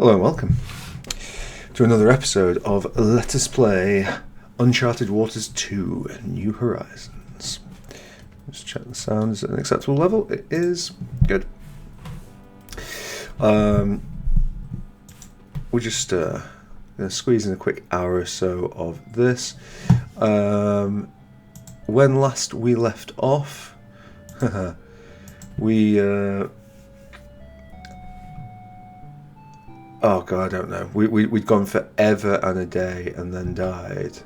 Hello and welcome to another episode of Let Us Play Uncharted Waters 2 New Horizons. Just check the sound is at an acceptable level. It is good. We're just going to squeeze in a quick hour or so of this. When last we left off, we... oh god, I don't know. We'd gone forever and a day and then died.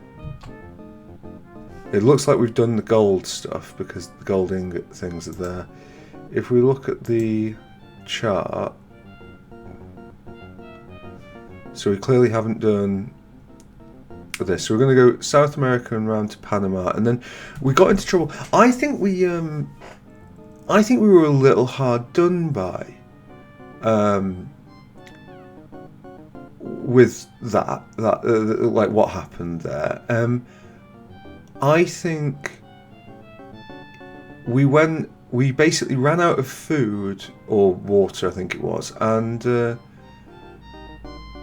It looks like we've done the gold stuff because the gold ingot things are there. If we look at the chart, so we clearly haven't done this. So we're going to go South America and round to Panama, and then we got into trouble. I think we were a little hard done by. With that like what happened there. I think we basically ran out of food or water, I think it was, and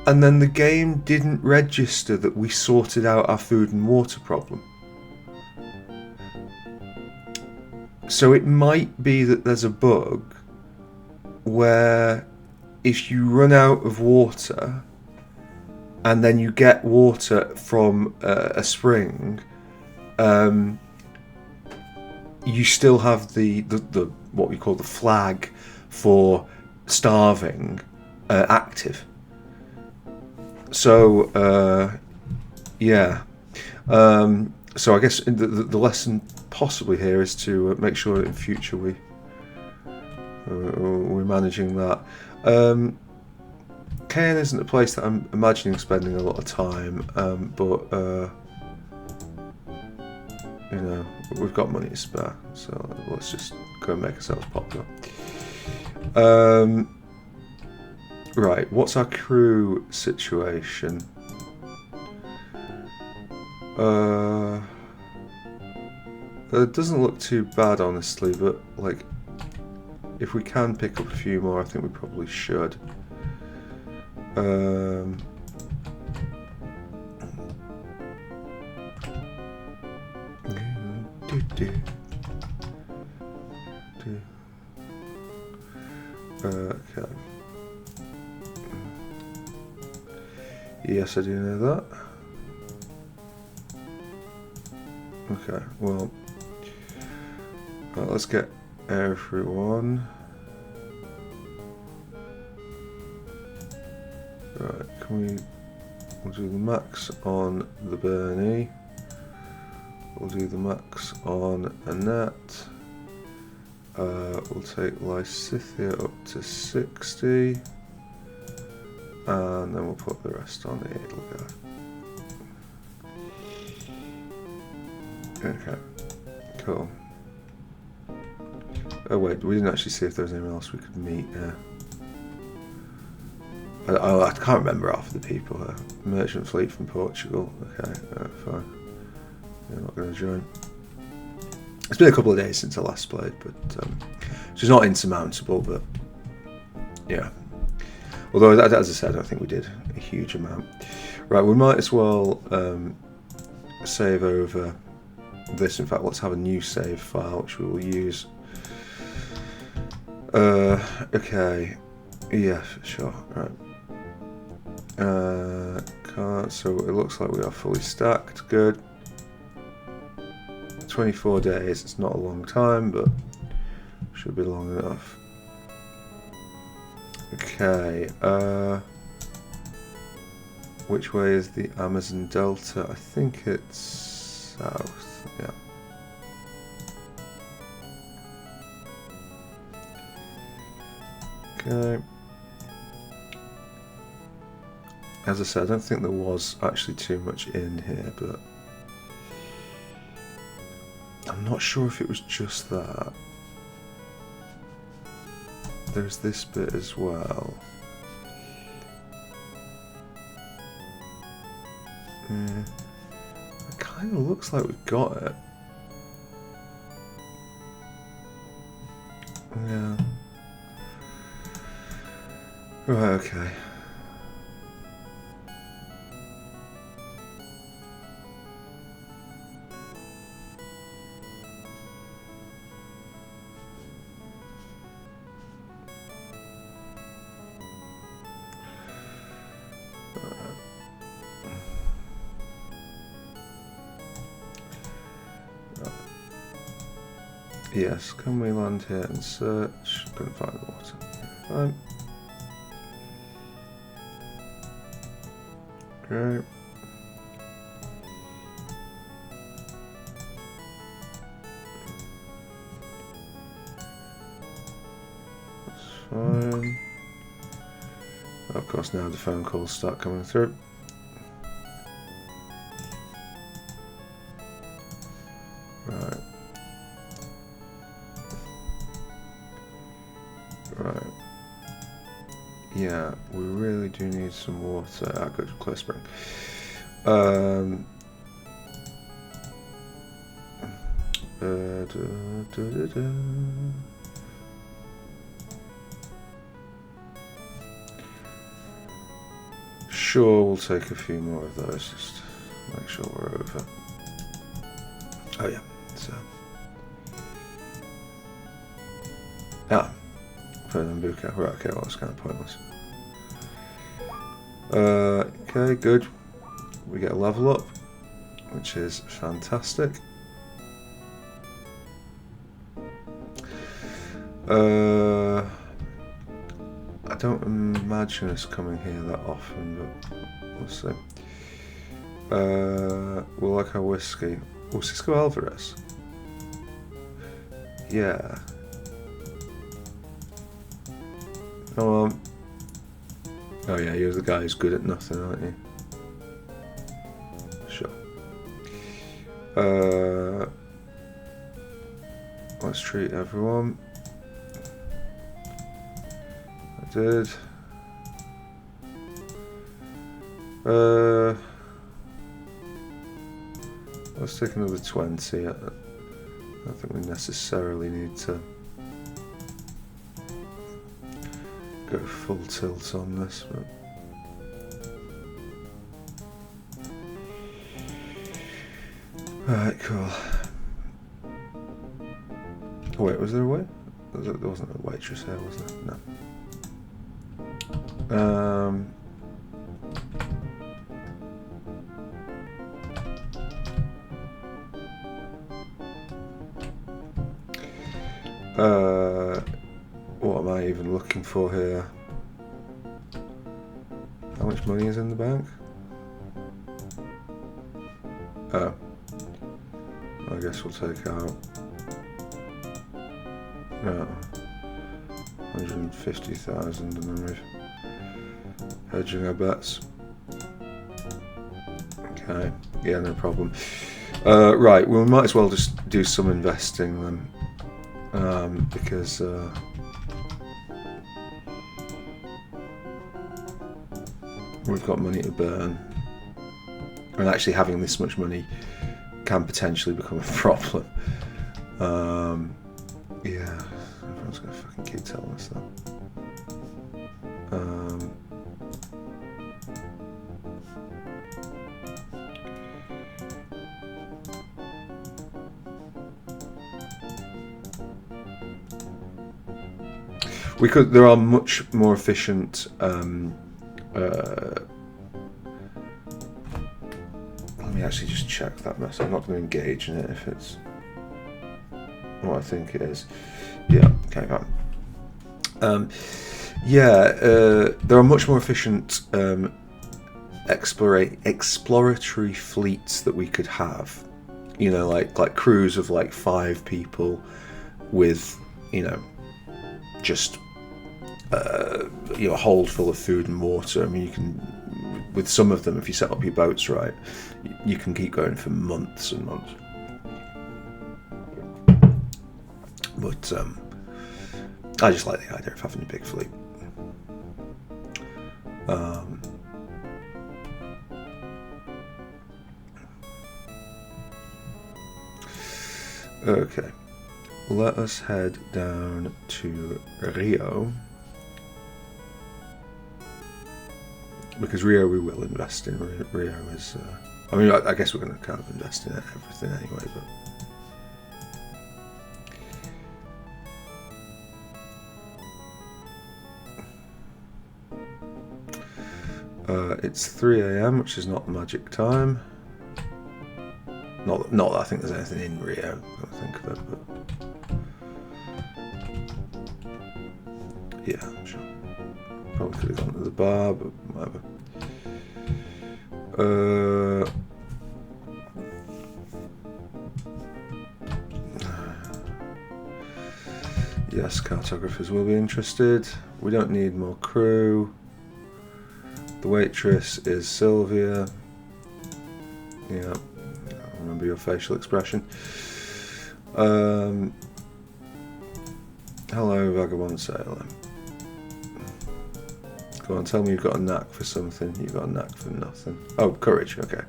then the game didn't register that we sorted out our food and water problem. So it might be that there's a bug where if you run out of water and then you get water from a spring, you still have the what we call the flag for starving active. So yeah, so I guess the lesson possibly here is to make sure that in future we're managing that. Cairn isn't a place that I'm imagining spending a lot of time, but you know, we've got money to spare, so let's just go and make ourselves popular. Right, what's our crew situation? It doesn't look too bad, honestly, but like, if we can pick up a few more, I think we probably should. Okay. Yes, I do know that. Okay, well, let's get everyone. Right, we'll do the max on the Bernie. We'll do the max on Annette. We'll take Lysithia up to 60. And then we'll put the rest on the Edelgard. Okay, cool. Oh wait, we didn't actually see if there was anyone else we could meet here. I can't remember half of the people here. Merchant fleet from Portugal. Okay, fine. They're not going to join. It's been a couple of days since I last played, but it's not insurmountable, but yeah. Although, as I said, I don't think we did a huge amount. Right, we might as well save over this. In fact, let's have a new save file, which we will use. Okay. Yeah, sure. Right. So it looks like we are fully stacked. Good. 24 days. It's not a long time, but should be long enough. Okay. Which way is the Amazon Delta? I think it's south. Yeah. Okay. As I said, I don't think there was actually too much in here, but I'm not sure if it was just that. There's this bit as well. Yeah. It kind of looks like we've got it. Yeah. Right, okay. Yes, can we land here and search? Couldn't find the water. Fine. Okay. That's fine. Of course, now the phone calls start coming through. Right. Right. Yeah, we really do need some water. Ah, good, clear spring. Sure, we'll take a few more of those, just to make sure we're over. Oh yeah, so. Pernambuco. Right, okay, well that's kind of pointless. Okay, good. We get a level up, which is fantastic. I don't imagine us coming here that often, but we'll see. We'll like our whiskey. Oh, Cisco Alvarez. Yeah. Oh yeah, you're the guy who's good at nothing, aren't you? Sure. Let's treat everyone. I did. Let's take another 20. I don't think we necessarily need to go full tilt on this, but alright, cool. Oh, wait, was there a wait? There wasn't a waitress here, was there? No. What am I even looking for here? How much money is in the bank? Oh. I guess we'll take out 150,000 and then we're hedging our bets. Okay, yeah, no problem. Right, well, we might as well just do some investing then. Because we've got money to burn, and actually having this much money can potentially become a problem. Yeah, everyone's gonna fucking keep telling us that. We could. There are much more efficient. Let me actually just check that mess. I'm not going to engage in it if it's what I think it is. Yeah. Okay. There are much more efficient exploratory fleets that we could have. You know, like crews of like 5 people with, you know, just a hold full of food and water. I mean, you can, with some of them, if you set up your boats right, you can keep going for months and months. But I just like the idea of having a big fleet. Okay, let us head down to Rio. Because Rio we will invest in. Rio is... I mean, I guess we're going to kind of invest in everything anyway, but... it's 3 AM, which is not the magic time. Not that I think there's anything in Rio, I don't think of it, but... Yeah, I'm sure. Probably could have gone to the bar, but whatever. Yes, cartographers will be interested. We don't need more crew. The waitress is Sylvia. Yeah, I remember your facial expression. Hello, vagabond sailor. Go on, tell me you've got a knack for something. You've got a knack for nothing. Oh, courage, okay.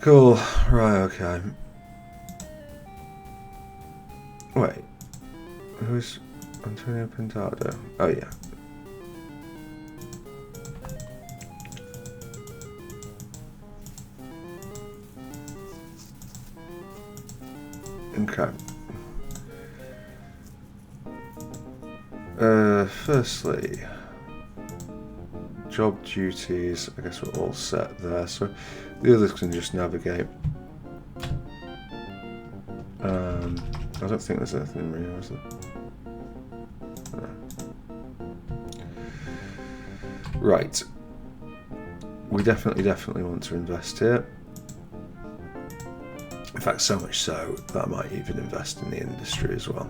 Cool, right, okay. Wait, who's Antonio Pintado? Oh, yeah. Okay. Firstly, job duties, I guess we're all set there, so the others can just navigate. I don't think there's anything real, is there? No. Right. We definitely want to invest here. In fact, so much so that I might even invest in the industry as well.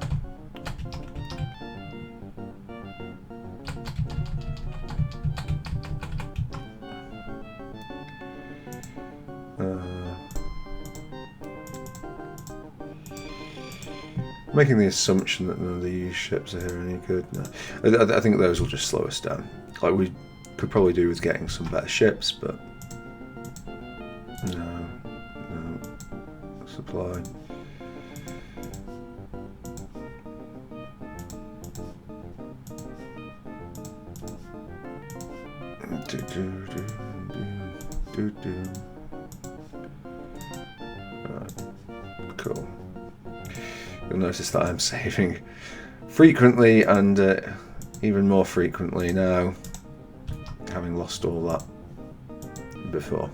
Making the assumption that none of the used ships are here any good. No. I think those will just slow us down. Like we could probably do with getting some better ships, but no supply. Cool. You'll notice that I'm saving frequently and even more frequently now, having lost all that before.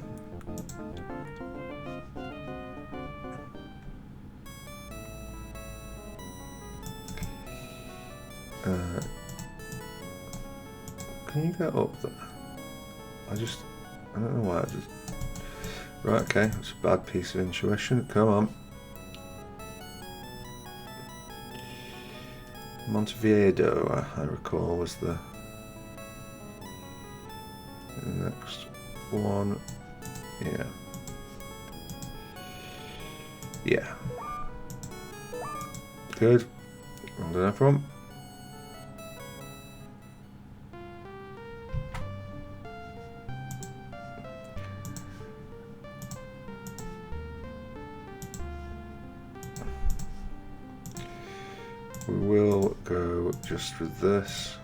Can you get up there? I don't know why I just... Right, okay, it's a bad piece of intuition. Come on. Montevideo, I recall, was the next one. Yeah. Yeah. Good. Well done, everyone. We will go just with this.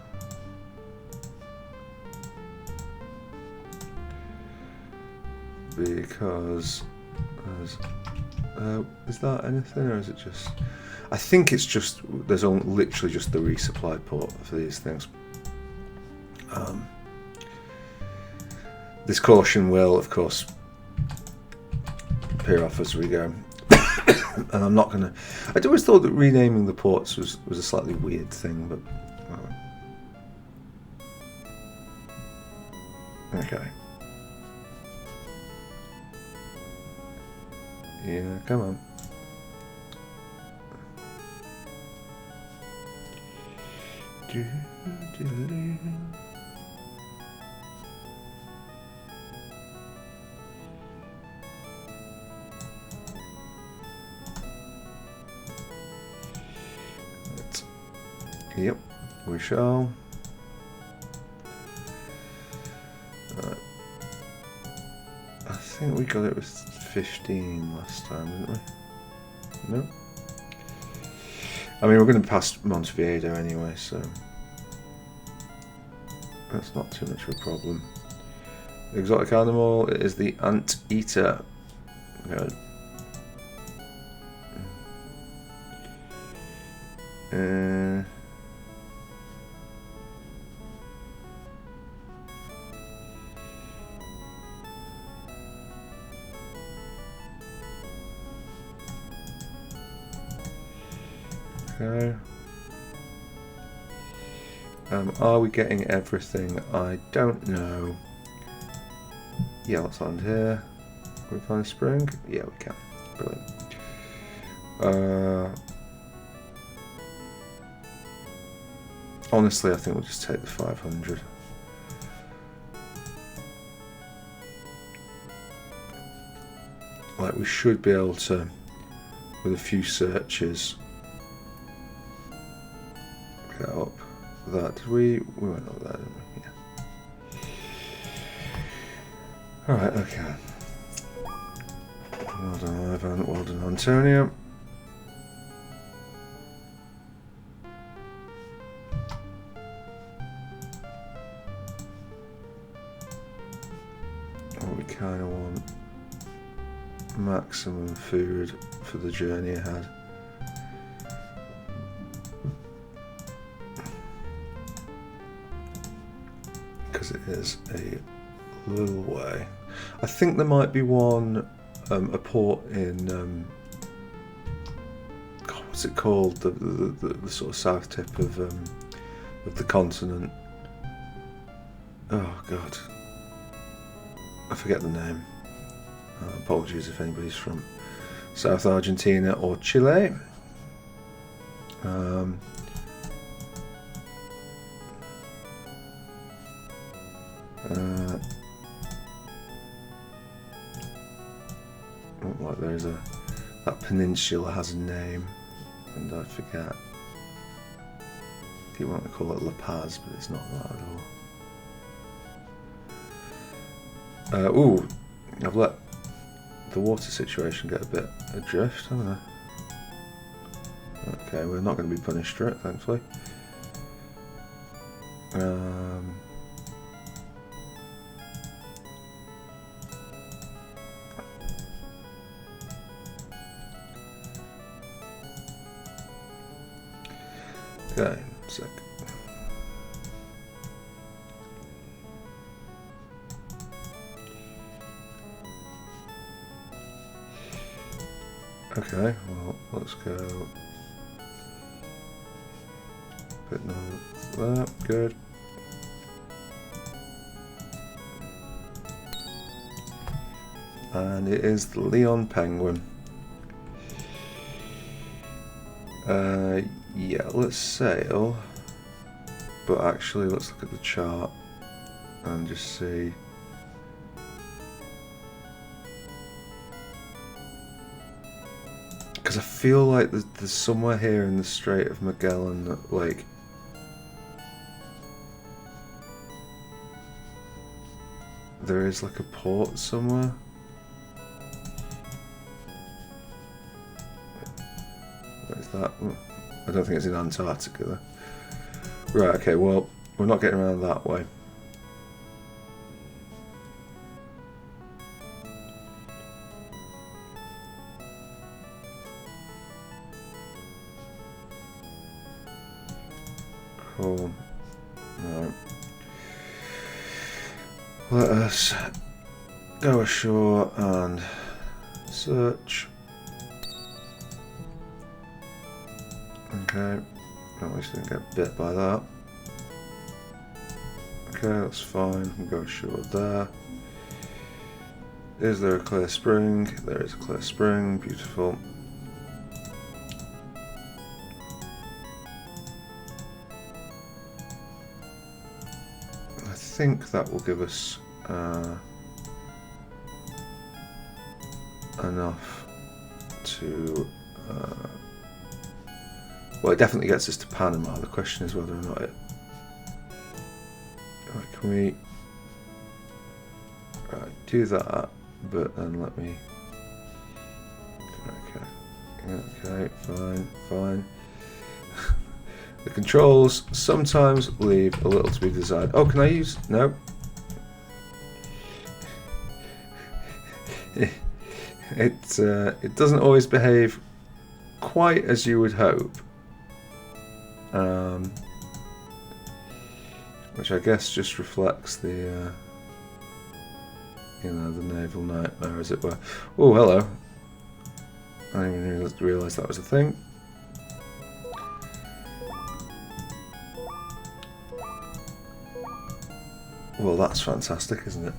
Because is that anything, or is it just... I think it's just, there's only literally just the resupply port for these things. This caution will, of course, appear off as we go. And I'm not gonna... I'd always thought that renaming the ports was a slightly weird thing, but... Okay. Yeah, come on. Yep, we shall. I think we got it with 15 last time, didn't we? No. I mean, we're going to pass Montevideo anyway, so that's not too much of a problem. Exotic animal, it is the anteater. Good. Okay. Are we getting everything? I don't know. Yeah, let's land here. Can we find a spring? Yeah, we can. Brilliant. Honestly, I think we'll just take the 500. Like, we should be able to, with a few searches, get up that. Did we went up there, didn't we? Yeah. Alright, okay. Well done, Ivan. Well done, Antonio. What we kind of want, maximum food for the journey ahead. Because it is a little way. I think there might be one, a port in, God, what's it called? The sort of south tip of the continent. Oh God, I forget the name. Apologies if anybody's from South Argentina or Chile. Like there's that peninsula has a name, and I forget. You want to call it La Paz, but it's not that at all. Ooh, I've let the water situation get a bit adrift, haven't I? Okay, we're not going to be punished for it, thankfully. Okay, sec. Okay, well, let's go a bit north there, good. And it is the Leon Penguin. Yeah, let's sail, but actually let's look at the chart and just see. Because I feel like there's somewhere here in the Strait of Magellan that, like, there is like a port somewhere. What is that? I don't think it's in Antarctica though. Right, okay, well, we're not getting around that way. Cool. Right. Let us go ashore and search. Okay, at least didn't get bit by that. Okay, that's fine. We'll go ashore there. Is there a clear spring? There is a clear spring. Beautiful. I think that will give us enough to. Well, it definitely gets us to Panama. The question is whether or not it. Right, can we do that? But then let me. Okay, fine. The controls sometimes leave a little to be desired. Oh, can I use? No. It doesn't always behave quite as you would hope. Which I guess just reflects the, the naval nightmare, as it were. Oh, hello. I didn't even realise that was a thing. Well, that's fantastic, isn't it?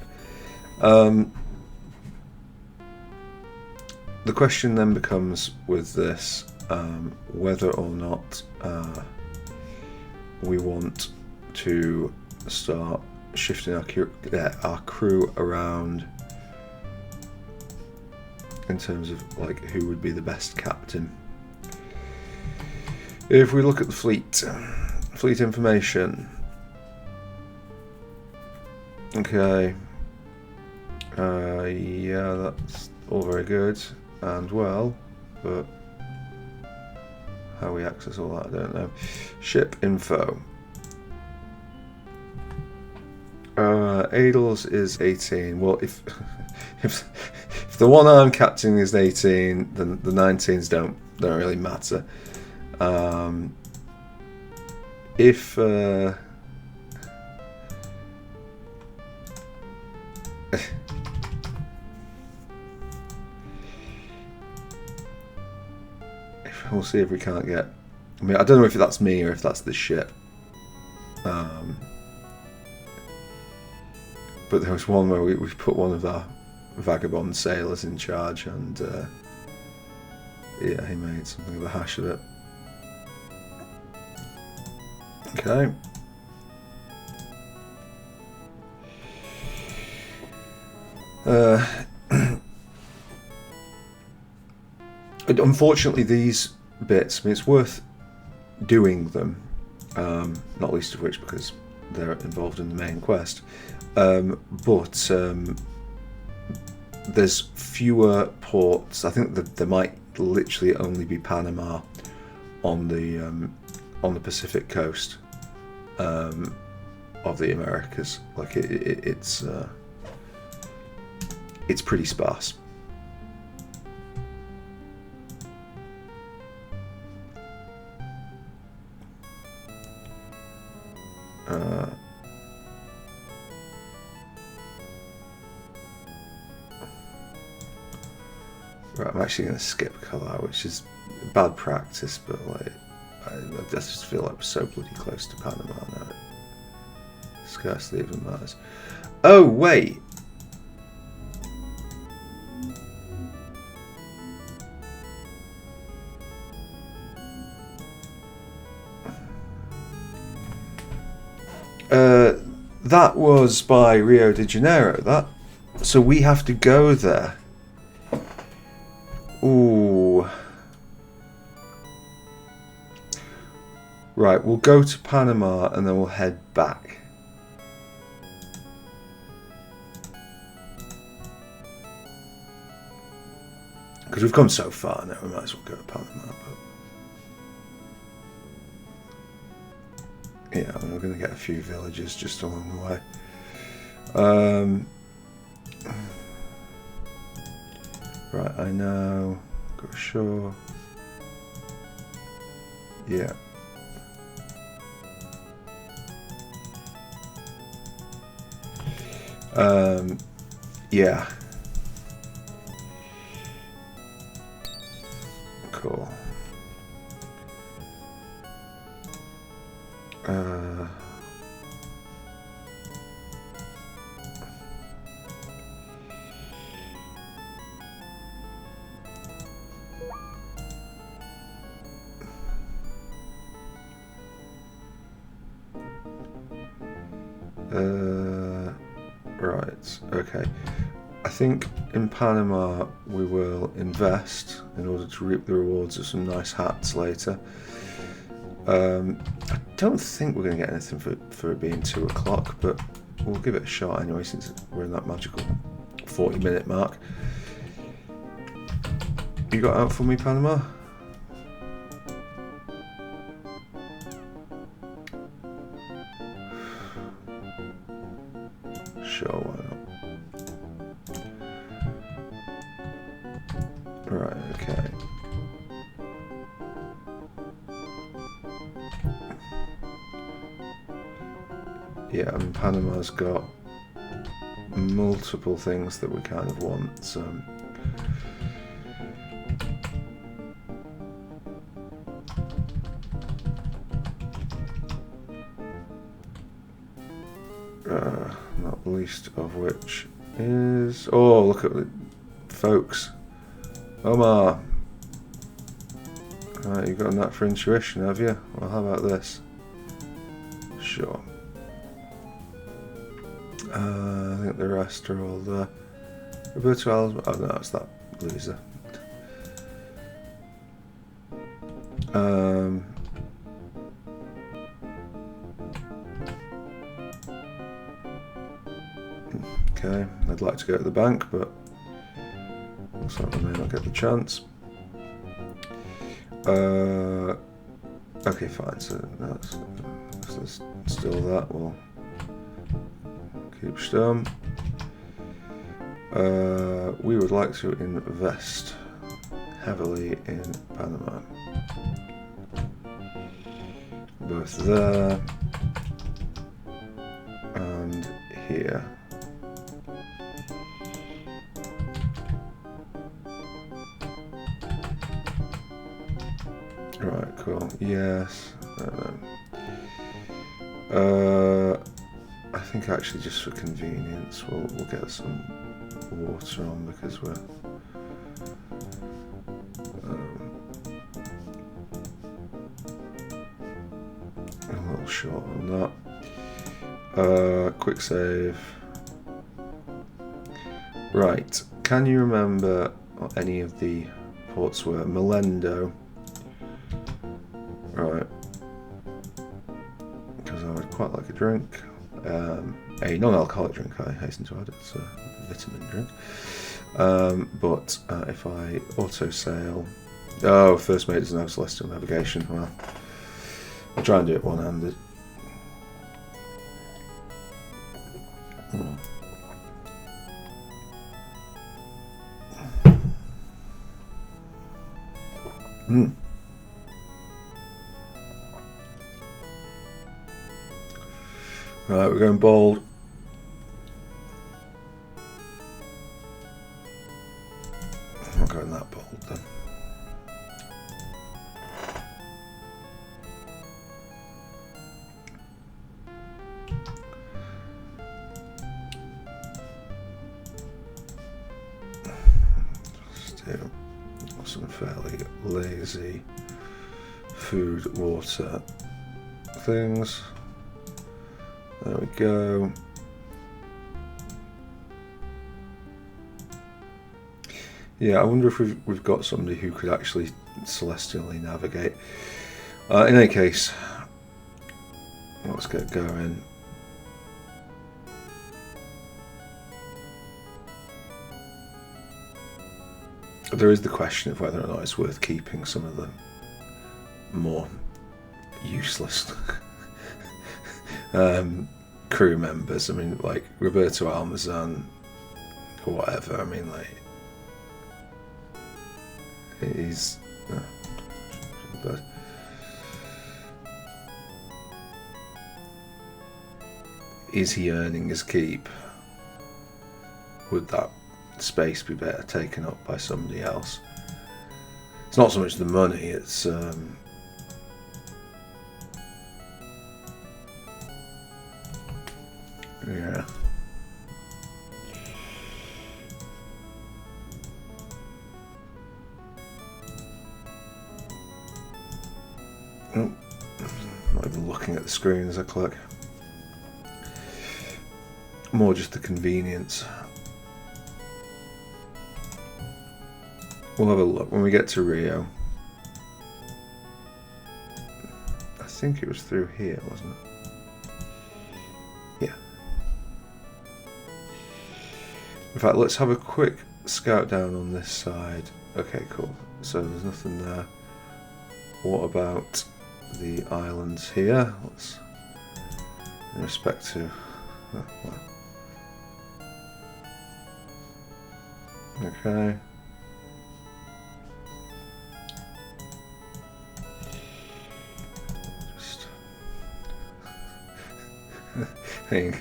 The question then becomes with this, whether or not we want to start shifting our crew around in terms of like who would be the best captain. If we look at the fleet information, okay, yeah, that's all very good and well, but how we access all that, I don't know. Ship info. Adels is 18. Well, if the one I'm captaining is 18, then the 19s don't really matter. If we'll see if we can't get. I mean, I don't know if that's me or if that's the ship. But there was one where we put one of our vagabond sailors in charge, and yeah, he made something of a hash of it. Okay. Unfortunately, these bits, I mean, it's worth doing them, not least of which because they're involved in the main quest. But there's fewer ports. I think that there might literally only be Panama on the Pacific coast of the Americas. Like it's pretty sparse. Right, I'm actually going to skip colour, which is bad practice, but like I just feel like we're so bloody close to Panama now. It scarcely even matters. Oh wait. That was by Rio de Janeiro, so we have to go there. Ooh. Right, we'll go to Panama and then we'll head back. Because we've come so far now, we might as well go to Panama. But yeah, I mean, we're going to get a few villages just along the way. Right, I know. Go ashore. Yeah. Yeah. Cool. Right, okay. I think in Panama we will invest in order to reap the rewards of some nice hats later. I don't think we're going to get anything for it being 2 o'clock, but we'll give it a shot anyway since we're in that magical 40-minute mark. You got out for me, Panama? Sure, why not? Right, okay. Yeah, and Panama's got multiple things that we kind of want, so... Not the least of which is... Oh, look at the folks. Omar. Right, you've got a knack for intuition, have you? Well, how about this? Sure. I think the rest are all there. Roberto Alves. Oh no, it's that loser. Okay, I'd like to go to the bank, but looks like I may not get the chance. Okay, fine. So that's still that. We'll keep stum. We would like to invest heavily in Panama. Both there and here. Right, cool. Yes. I think actually just for convenience we'll get some water on because we're a little short on that. Quick save. Right, can you remember what any of the ports were? Melendo. Right, because I would quite like a drink. A non-alcoholic drink, I hasten to add. It's a vitamin drink. But if I auto-sail... Oh, first mate doesn't have celestial navigation. Well, I'll try and do it one-handed. Right, we're going bold. I'm not going that bold then. Just do some fairly lazy food, water things. There we go. Yeah, I wonder if we've got somebody who could actually celestially navigate. In any case, let's get going. There is the question of whether or not it's worth keeping some of the more useless crew members. I mean, like Roberto Almazan or whatever. I mean, like he's but is he earning his keep? Would that space be better taken up by somebody else? It's not so much the money, it's yeah. Oh, not even looking at the screen as I click. More just the convenience. We'll have a look when we get to Rio. I think it was through here, wasn't it? Yeah. In fact, let's have a quick scout down on this side. Okay, cool. So there's nothing there. What about the islands here? Let's, in respect to... Oh, well. Okay. Just being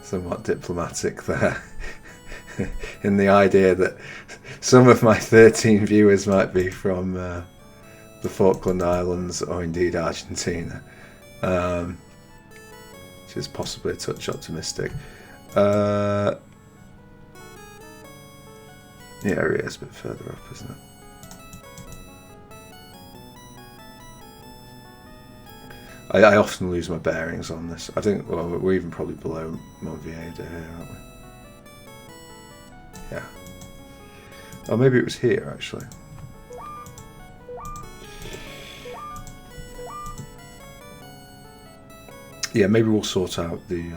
somewhat diplomatic there in the idea that some of my 13 viewers might be from the Falkland Islands or indeed Argentina. which is possibly a touch optimistic. Yeah, it is a bit further up, isn't it? I often lose my bearings on this. I think, well, we're even probably below Monvieda here, aren't we? Yeah. Oh, maybe it was here, actually. Yeah, maybe we'll sort out the...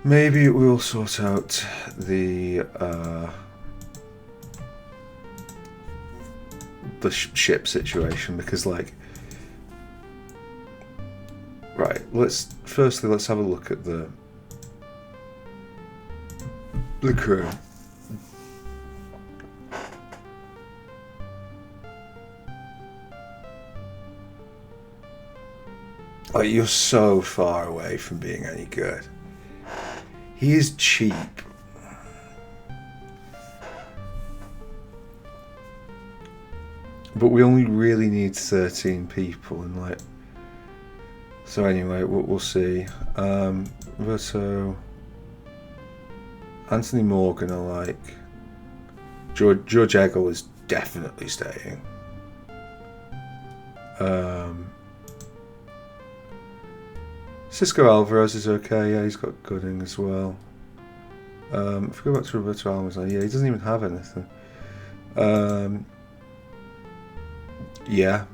Maybe we'll sort out the ship situation, because, like, right, let's have a look at the crew. Oh, you're so far away from being any good. He is cheap. But we only really need 13 people, and like, so anyway, we'll see. So Anthony Morgan are like, George Eggle is definitely staying. Cisco Alvarez is okay, yeah, he's got Gooding as well. If we go back to Roberto Almazan, yeah, he doesn't even have anything. Yeah.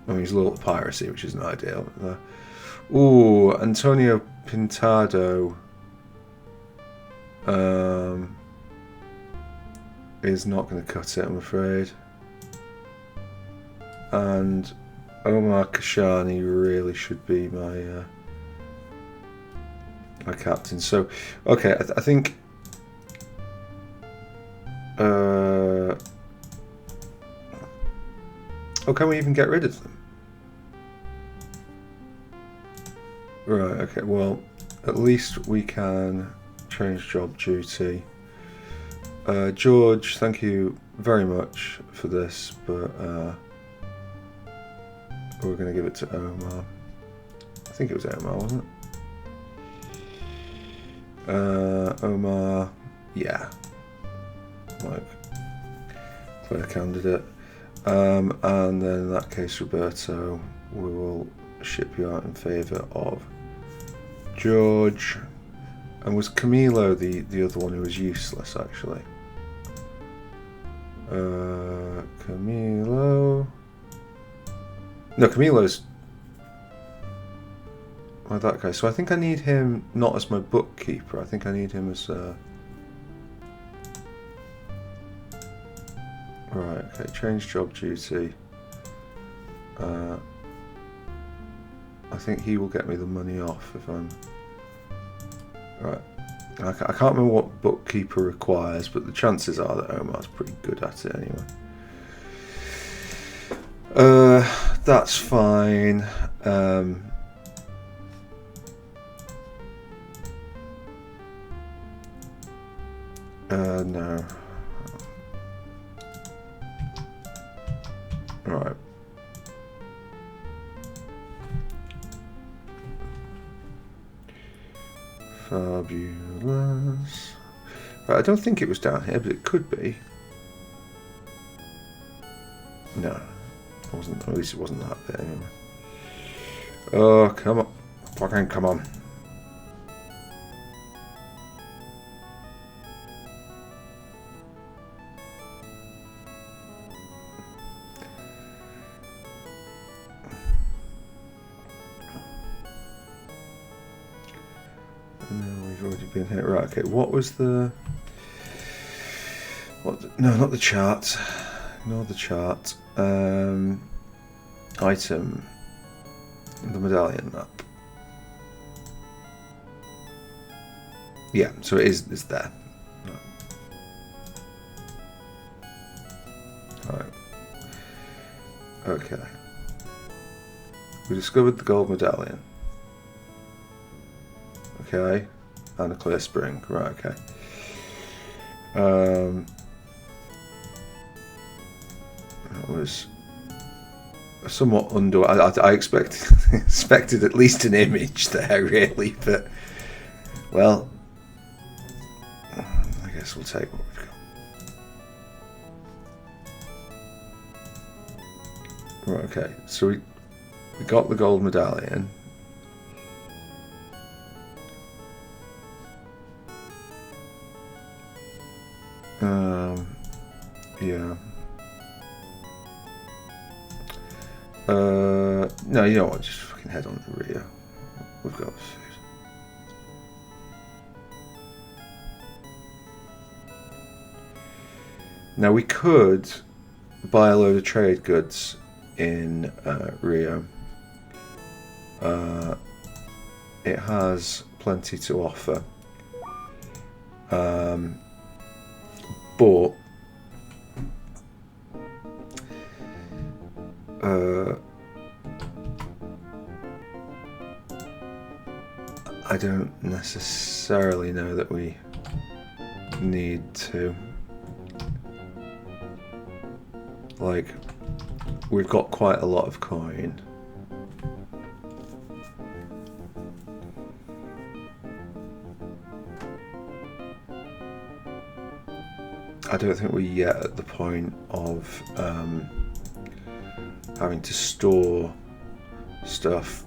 I mean, he's a little piracy, which isn't ideal. Ooh, Antonio Pintado is not going to cut it, I'm afraid. And Omar Kashani really should be my my captain. So, okay, I think oh, can we even get rid of them? Right, okay, well, at least we can change job duty. George, thank you very much for this, but we're going to give it to Omar. I think it was Omar, wasn't it? Omar, yeah. Like, clear candidate. And then in that case, Roberto, we will ship you out in favour of George. And was Camilo the other one who was useless, actually? Camilo... No, Camilo's like that guy. So I think I need him not as my bookkeeper. I think I need him as right, okay, change job duty. I think he will get me the money off if I'm... Right. I can't remember what bookkeeper requires, but the chances are that Omar's pretty good at it anyway. That's fine. No. Right. Fabulous. Right, I don't think it was down here, but it could be. No. It wasn't, at least it wasn't that bit anyway. Oh, come on. Fucking come on. No, we've already been here. Right, okay, what was the... No, not the chart. Ignore the chart. Item. The medallion map. Yeah, so it's there. Alright. Okay. We discovered the gold medallion. Okay. And a clear spring. Right, okay. That was somewhat under. I expected at least an image there, really, but well, I guess we'll take what we've got. Right, okay, so we got the gold medallion. Yeah. No, you know what? Just fucking head on to Rio. We've got food. Now we could buy a load of trade goods in Rio. It has plenty to offer. But I don't necessarily know that we need to. Like, we've got quite a lot of coin. I don't think we're yet at the point of having to store stuff.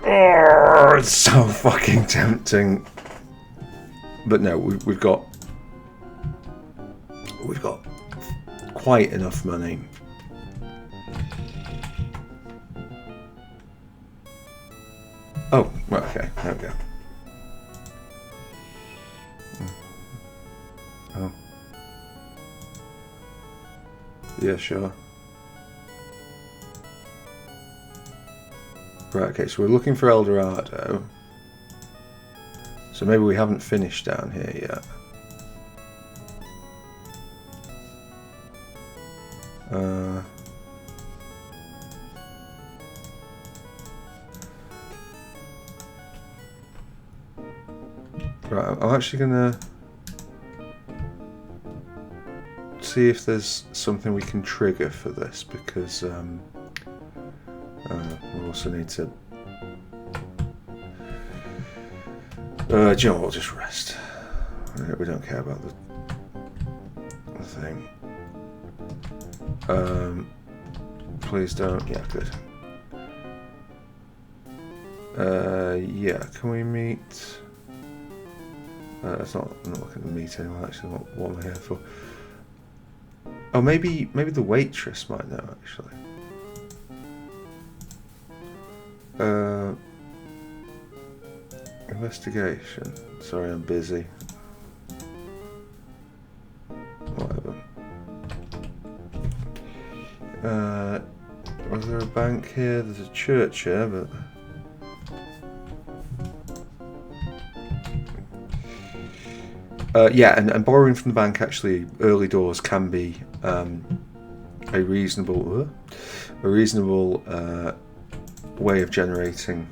Oh, it's so fucking tempting. But no, we've got quite enough money. Oh, well, okay, there we go. Oh. Yeah, sure. Right, okay, so we're looking for El Dorado. So maybe we haven't finished down here yet. Right, I'm actually gonna see if there's something we can trigger for this, because we also need to. Do you know what? We'll just rest. We don't care about the thing. Please don't. Yeah, good. Yeah, can we meet? That's not. I'm not looking at the meet anymore. Actually, not what I'm here for. Oh, maybe the waitress might know. Actually. Investigation. Sorry, I'm busy. Whatever. Was there a bank here? There's a church here, but. Yeah, and borrowing from the bank, actually, early doors can be a reasonable way of generating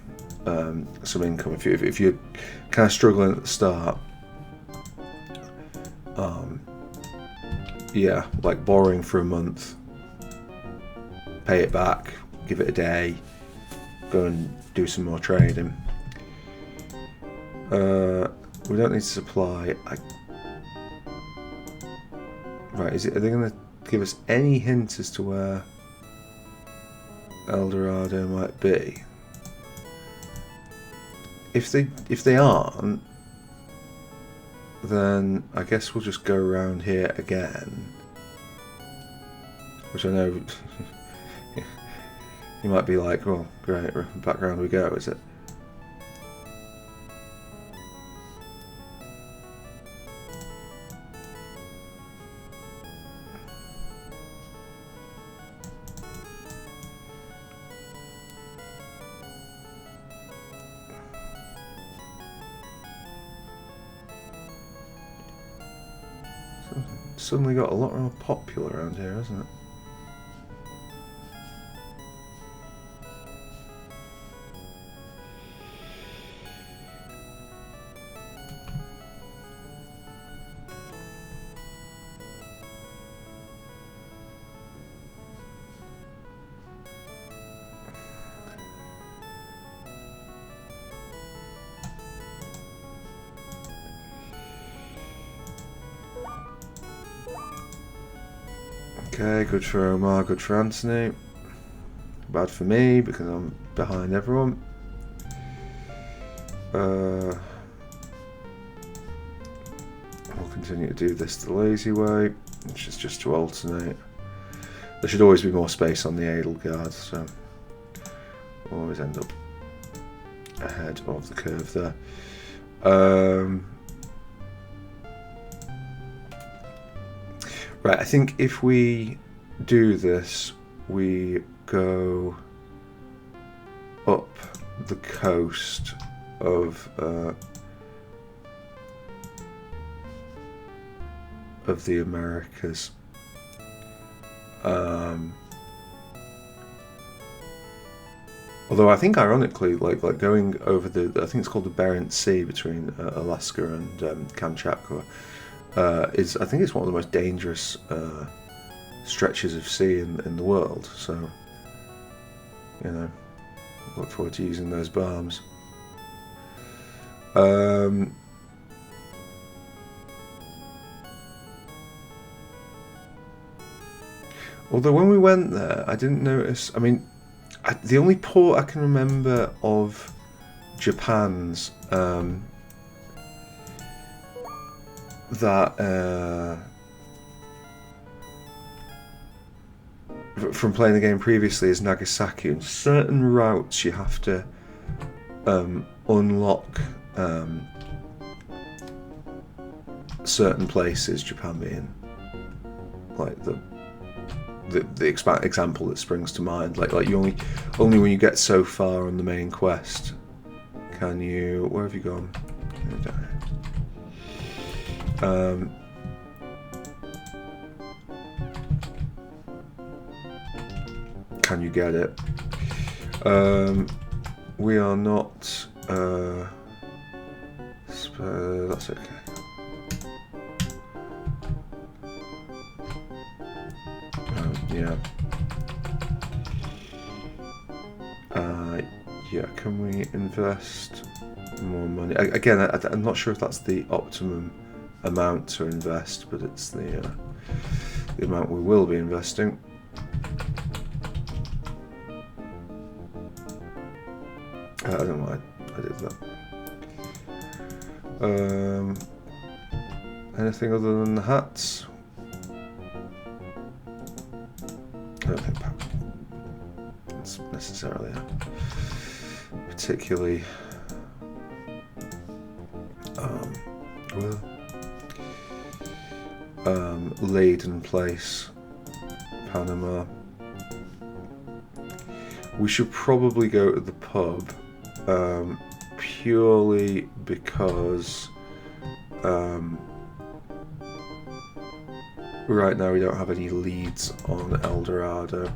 some income. If you're kind of struggling at the start, yeah, like borrowing for a month, pay it back, give it a day, go and do some more trading. We don't need to supply. Right, are they going to give us any hint as to where El Dorado might be? If they aren't, then I guess we'll just go around here again. Which I know you might be like, well, great, back round we go, is it? Suddenly got a lot more popular around here, hasn't it? Okay, good for Omar, good for Anthony. Bad for me because I'm behind everyone. We'll continue to do this the lazy way, which is just to alternate. There should always be more space on the Edelgard, so we'll always end up ahead of the curve there. Right, I think if we do this, we go up the coast of the Americas. Although I think, ironically, like going over I think it's called the Bering Sea between Alaska and Kamchatka, I think it's one of the most dangerous stretches of sea in the world. So, you know, look forward to using those bombs. Although when we went there, I didn't notice. I mean, the only port I can remember of Japan's that from playing the game previously is Nagasaki. And certain routes you have to unlock certain places. Japan being like the example that springs to mind, like you only when you get so far on the main quest can you. Where have you gone? Can you get it? We are not. That's okay. Yeah. Yeah. Can we invest more money? Again, I'm not sure if that's the optimum amount to invest, but it's the amount we will be investing. I don't know why I did that. Anything other than the hats? I don't think it's necessarily a particularly laden place. Panama. We should probably go to the pub purely because right now we don't have any leads on El Dorado.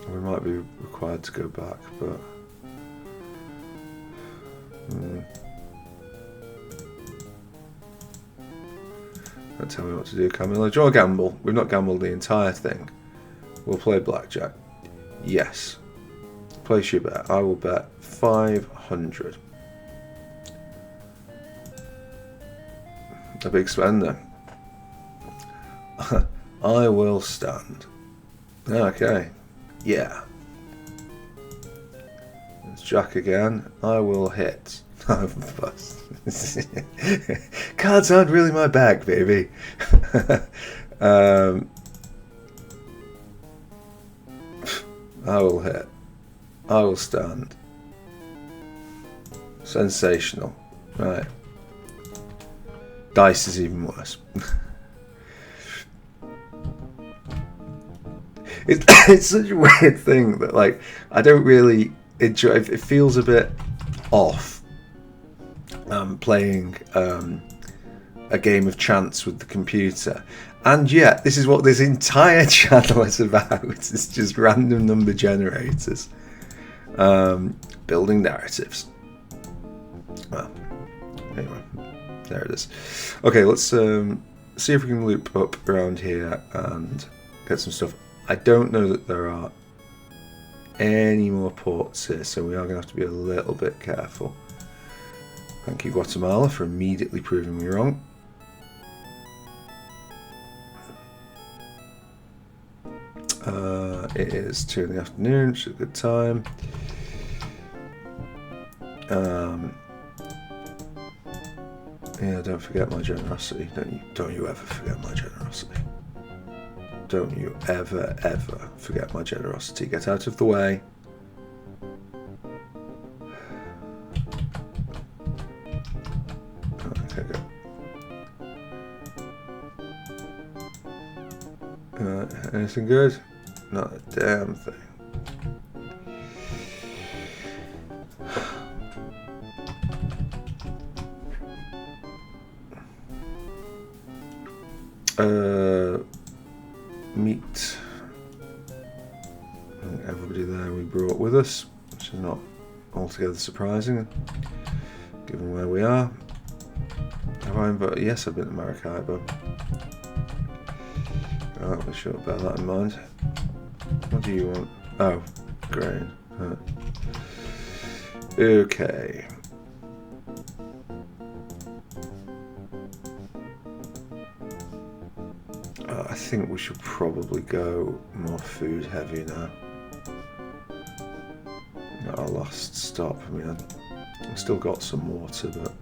We might be required to go back, but don't tell me what to do, Camilla. Draw a gamble. We've not gambled the entire thing. We'll play blackjack. Yes. Place your bet. I will bet 500. A big spender. I will stand. Okay. Yeah. It's Jack again. I will hit. Cards aren't really my bag, baby. I will hit. I will stand. Sensational. Right. Dice is even worse. It's such a weird thing that, like, I don't really enjoy. It feels a bit off playing a game of chance with the computer, and yet this is what this entire channel is about. It's just random number generators, building narratives. Well, anyway, there it is. Okay, let's see if we can loop up around here and get some stuff. I don't know that there are any more ports here, so we are going to have to be a little bit careful. Thank you, Guatemala, for immediately proving me wrong. It is 2 in the afternoon, which is a good time. Yeah, don't forget my generosity. Don't you ever forget my generosity. Don't you ever forget my generosity. Get out of the way. Okay, go. Anything good? Not a damn thing. Meat. Everybody there we brought with us, which is not altogether surprising, given where we are. Yes, I've been to Maracaibo. I'll be sure to bear that in mind. What do you want? Oh, grain. Okay. I think we should probably go more food heavy now. Our last stop. I mean, I've still got some water, but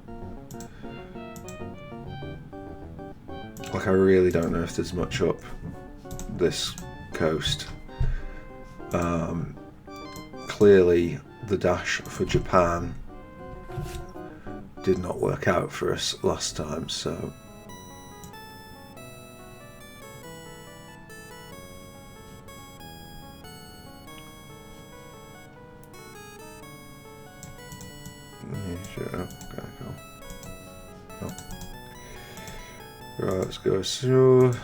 like I really don't know if there's much up this coast. Clearly, the dash for Japan did not work out for us last time, so. Right, let's go through.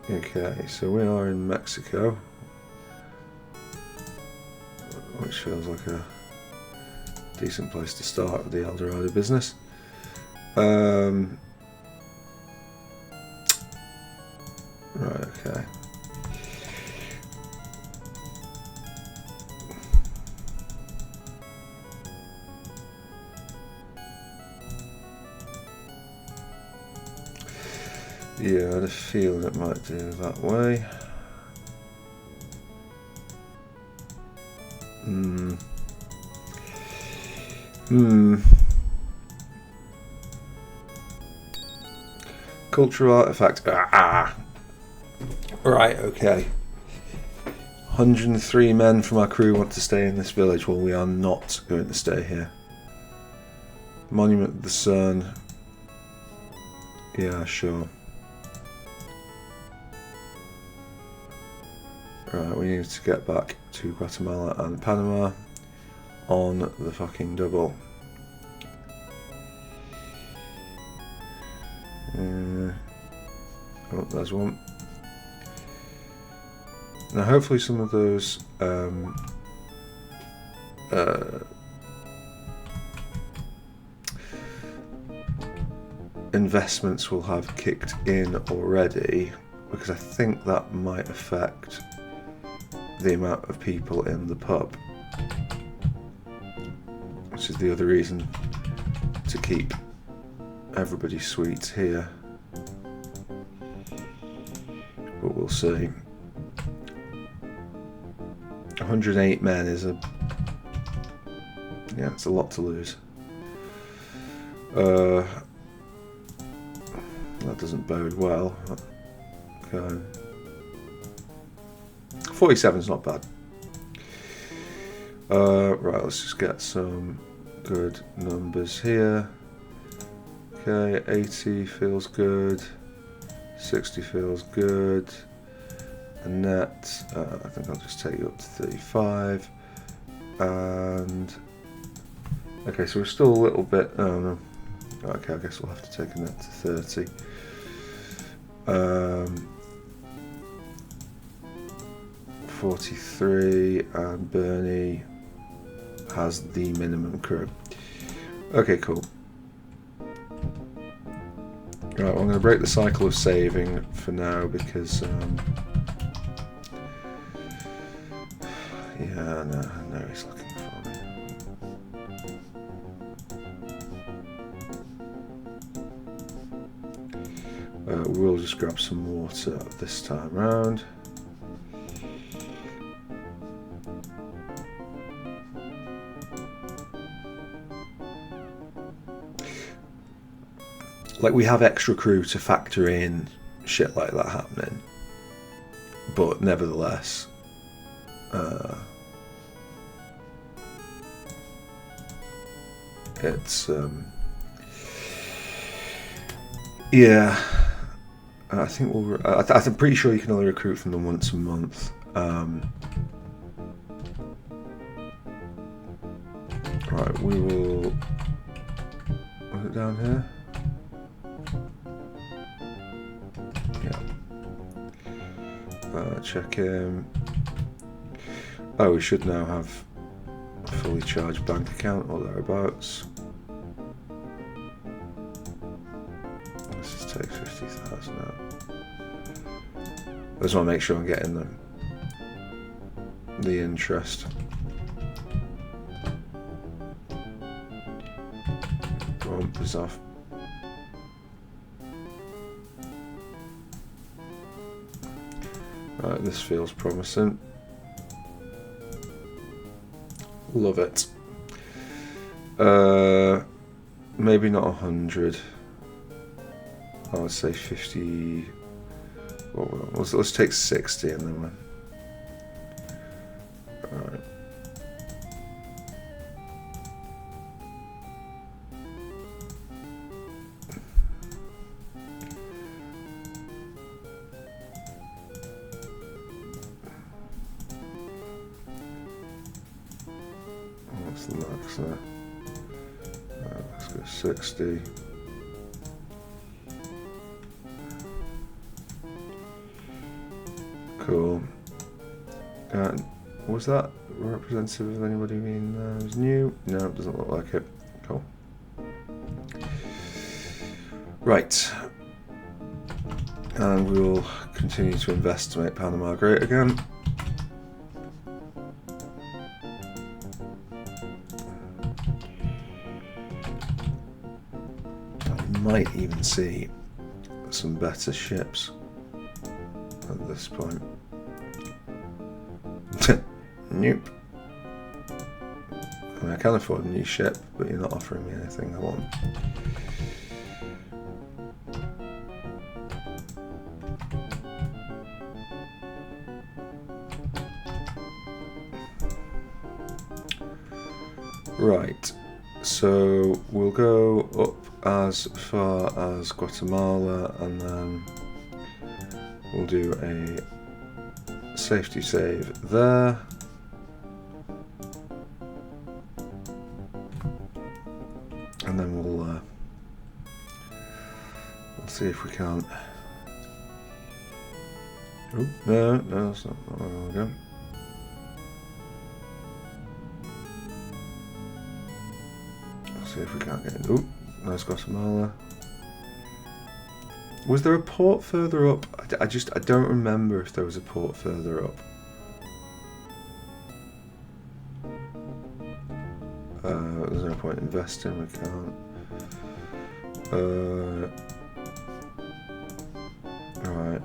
Okay, so we are in Mexico, which feels like a decent place to start with the El Dorado business. Right, okay. Yeah, I had a feeling it might do that way. Cultural artifact. Right, okay. 103 men from our crew want to stay in this village. Well, we are not going to stay here. Monument of the Sun. Yeah, sure. Right, we need to get back to Guatemala and Panama on the fucking double. Oh, there's one. Now, hopefully, some of those investments will have kicked in already, because I think that might affect the amount of people in the pub, which is the other reason to keep everybody's sweets here, but we'll see. 108 men is it's a lot to lose. That doesn't bode well. Okay. 47's not bad. Right, let's just get some good numbers here. Okay, 80 feels good. 60 feels good. The net, I think I'll just take you up to 35. And okay, so we're still a little bit. Oh no. Okay, I guess we'll have to take a net to 30. 43, and Bernie has the minimum crew. Okay, cool. Right, well, I'm going to break the cycle of saving for now because yeah, no, he's looking for me. We'll just grab some water this time round. Like, we have extra crew to factor in shit like that happening, but nevertheless, it's yeah. I think we'll. I'm pretty sure you can only recruit from them once a month. Right, we will. Was it down here? Yeah. Check in. Oh, we should now have a fully charged bank account or thereabouts. Let's just take 50,000 out. I just want to make sure I'm getting the interest. Bump is off. Right, this feels promising. Love it. Maybe not 100. I would say 50. Well, let's take 60 and then we're. Alright. What's the max there? Let's go 60. Cool. Was that representative of anybody being who's new? No, it doesn't look like it. Cool. Right. And we'll continue to invest to make Panama great again. I might even see some better ships at this point. Nope. I mean, I can afford a new ship, but you're not offering me anything I want. Right, so we'll go up as far as Guatemala and then we'll do a safety save there. And then we'll see if we can't. Oh, no, that's not where I want to go. See if we can't get in. Oh, there's Guatemala. Was there a port further up? I don't remember if there was a port further up. There's no point investing, we can't. Right.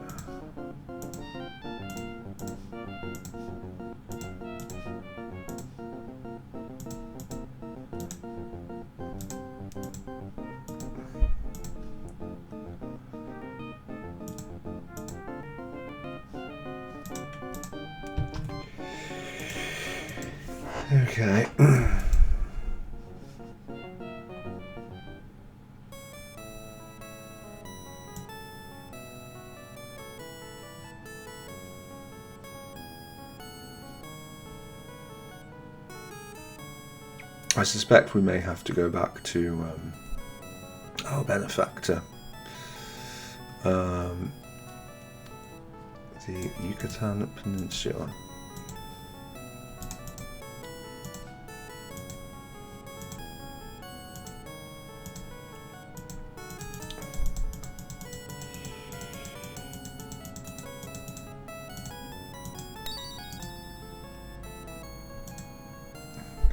Okay. I suspect we may have to go back to our benefactor, the Yucatan Peninsula.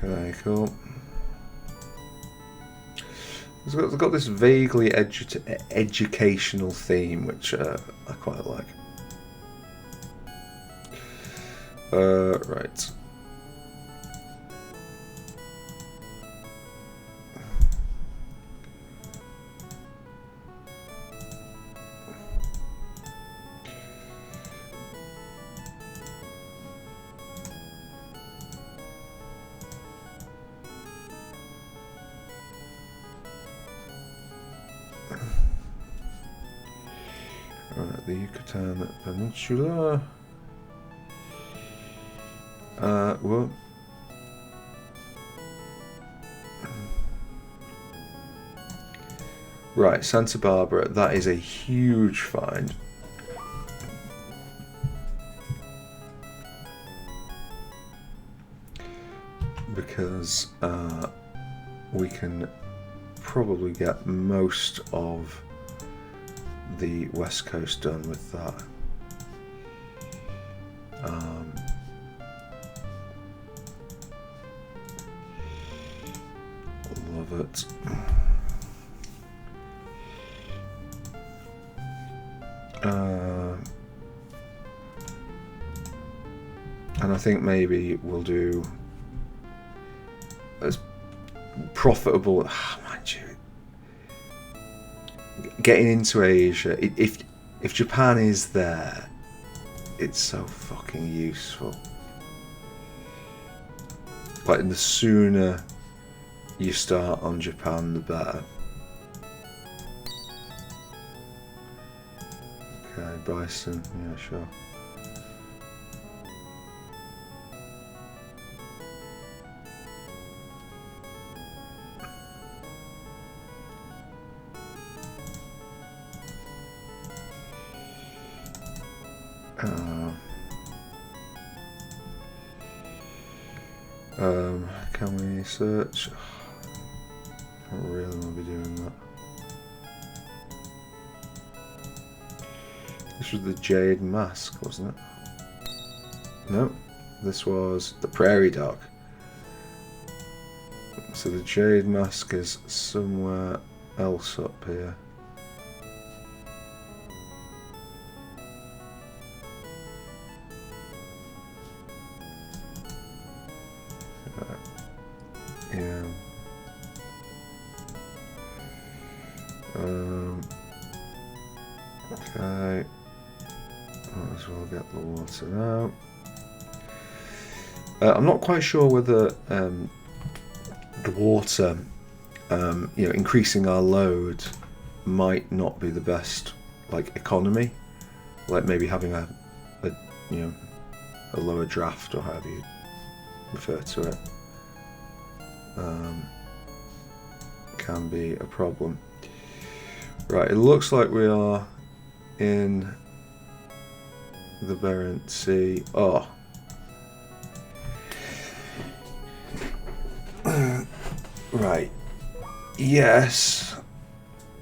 Okay, cool. There's It's got this vaguely educational theme, which I quite like. Right. Alright, the Yucatan Peninsula. Well. Right, Santa Barbara, that is a huge find. Because we can probably get most of the West Coast done with that. Love it. And I think maybe we'll do as profitable, mind you, getting into Asia, if Japan is there, it's so fucking useful. Like, the sooner you start on Japan, the better. Okay, bison, yeah, sure. Can we search? I don't really want to be doing that. This was the Jade Mask, wasn't it? No, this was the Prairie Dog. So the Jade Mask is somewhere else up here. Yeah. Okay. Might as well get the water now. I'm not quite sure whether the water, increasing our load might not be the best, like, economy. Like maybe having a lower draft, or however you refer to it. Can be a problem. Right, it looks like we are in the Barents Sea. Oh. Right. Yes.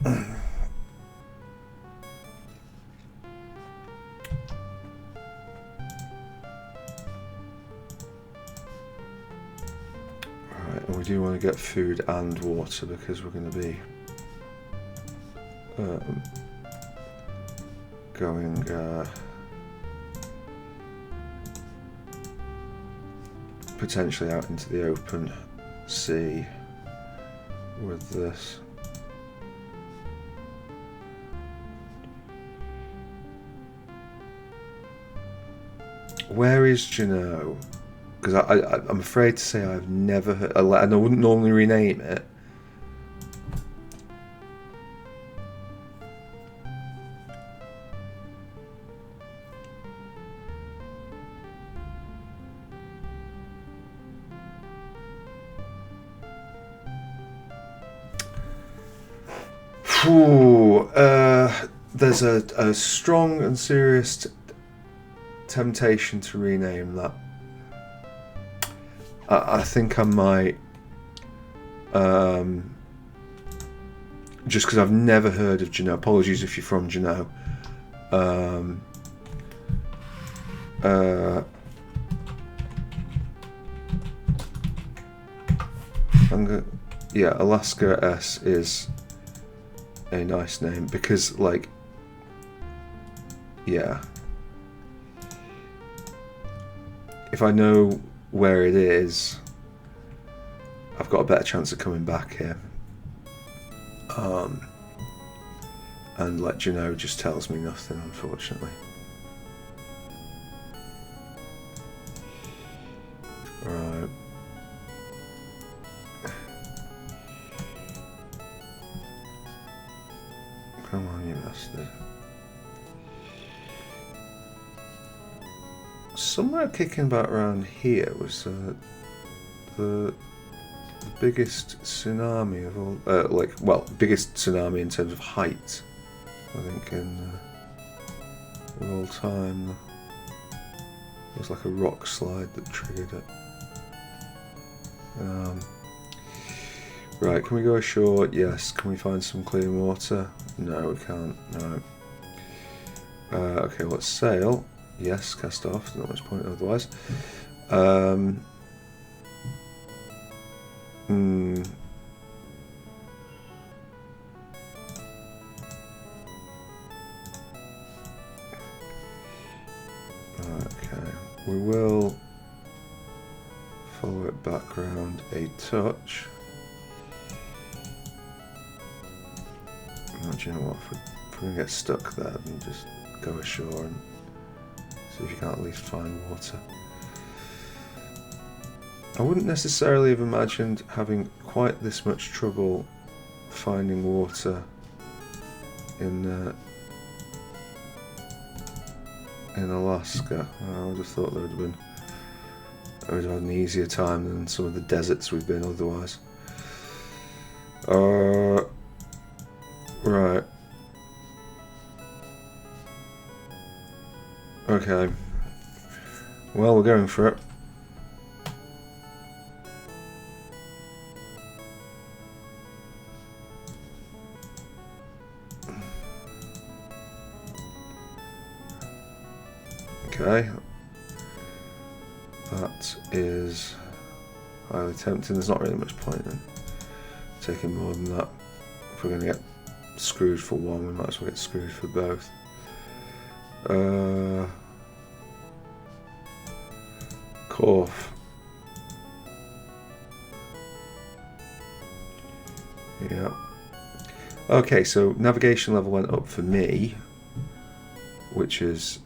And we do want to get food and water because we're going to be going potentially out into the open sea with this. Where is Juneau? Because I'm afraid to say I've never heard, and I wouldn't normally rename it. There's a strong and serious temptation to rename that. I think I might, just because I've never heard of Juneau. Apologies if you're from Juneau. Yeah, Alaska S is a nice name because, like, yeah, if I know where it is, I've got a better chance of coming back here. And let Juno just tells me nothing, unfortunately. Right. Come on, you bastard. Somewhere kicking about around here was the biggest tsunami of all, biggest tsunami in terms of height, I think, of all time. It was like a rock slide that triggered it. Right, can we go ashore? Yes. Can we find some clean water? No, we can't. No. Okay, let's sail. Yes, cast off. There's not much point otherwise. Okay, we will follow it back round a touch. Do you know what? If we're going to get stuck there, then just go ashore and see if you can at least find water. I wouldn't necessarily have imagined having quite this much trouble finding water in Alaska. I would have thought I would have had an easier time than some of the deserts we've been otherwise. Right. Okay. Well, we're going for it. Okay. That is highly tempting. There's not really much point in taking more than that. If we're going to get screwed for one, we might as well get screwed for both. Corf. Yeah. Okay, so navigation level went up for me, which is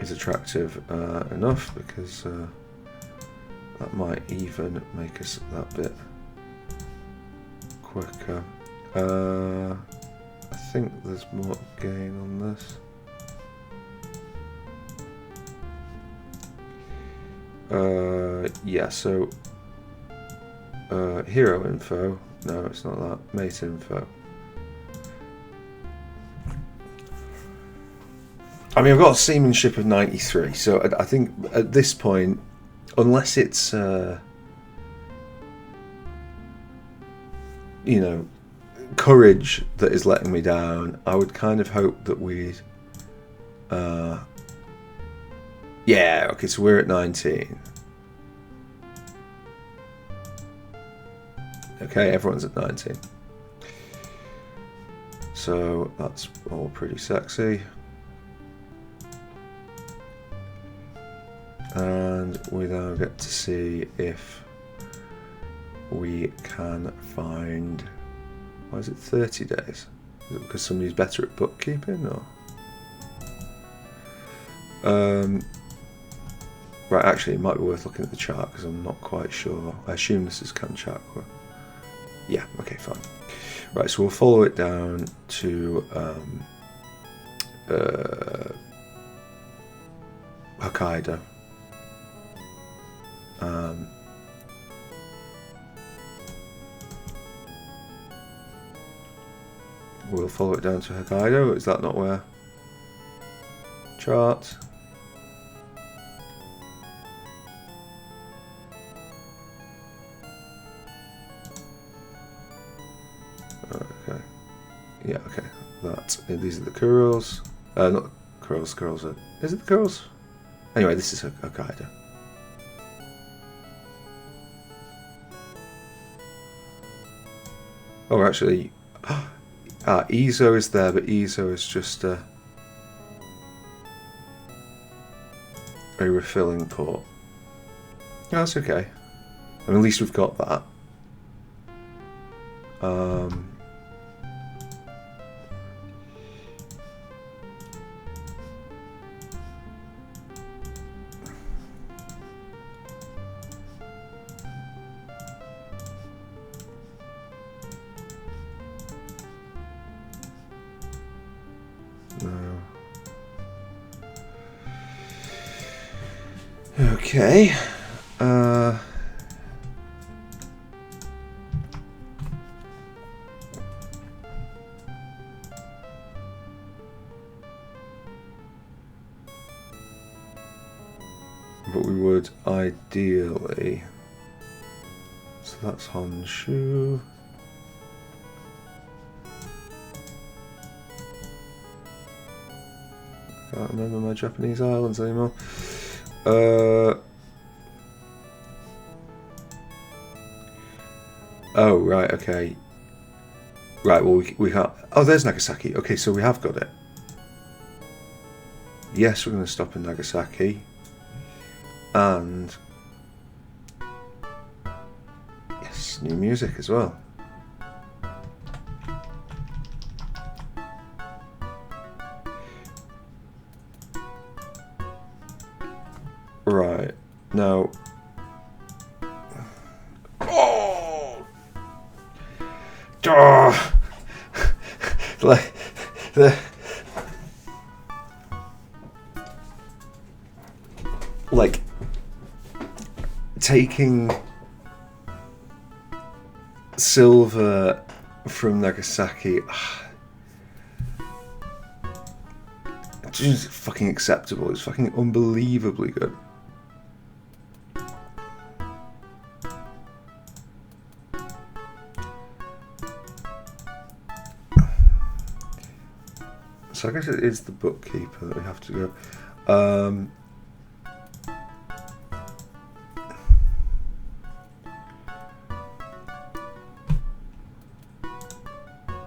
attractive enough because that might even make us that bit quicker. I think there's more gain on this. Yeah, so hero info. No, it's not that. Mate info. I mean, I've got a seamanship of 93, so I think at this point, unless it's you know, courage that is letting me down, I would kind of hope that we'd yeah, okay, so we're at 19. Okay, everyone's at 19. So that's all pretty sexy. And we now get to see if we can find, why is it 30 days? Is it because somebody's better at bookkeeping, or? Right, actually it might be worth looking at the chart because I'm not quite sure. I assume this is Kamchatka. Yeah, okay, fine. Right, so we'll follow it down to Hokkaido. We'll follow it down to Hokkaido. Is that not where? Chart. Okay. Yeah, okay. These are the Kurils. Not Kurils, Kurils are... Is it the Kurils? Anyway, this is Hokkaido. Oh, actually, Ezo is there, but Ezo is just a refilling port. Oh, that's okay. I mean, at least we've got that. No. Okay. But we would ideally. So that's Honshu. Can't remember my Japanese islands anymore. Oh, right, okay. Right, well, we can't. Oh, there's Nagasaki. Okay, so we have got it. Yes, we're going to stop in Nagasaki. And. Yes, new music as well. Right, now. Oh! Like taking silver from Nagasaki. It's just fucking acceptable. It's fucking unbelievably good. So I guess it is the bookkeeper that we have to go.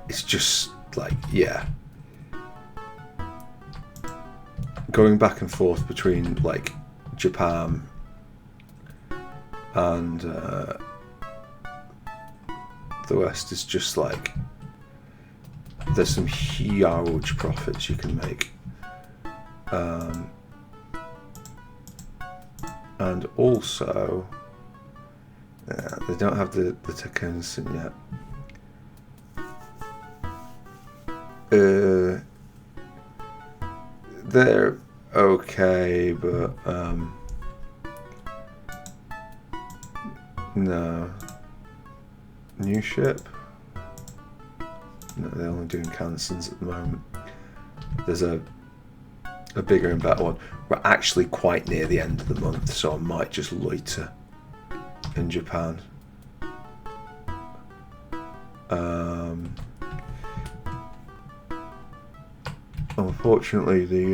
It's just like, yeah. Going back and forth between like Japan and the West is just like, there's some huge profits you can make. And also, they don't have the Tekken yet. They're okay, but no. New ship? No, they're only doing Kansans at the moment. There's a bigger and better one. We're actually quite near the end of the month, so I might just loiter in Japan. Unfortunately, they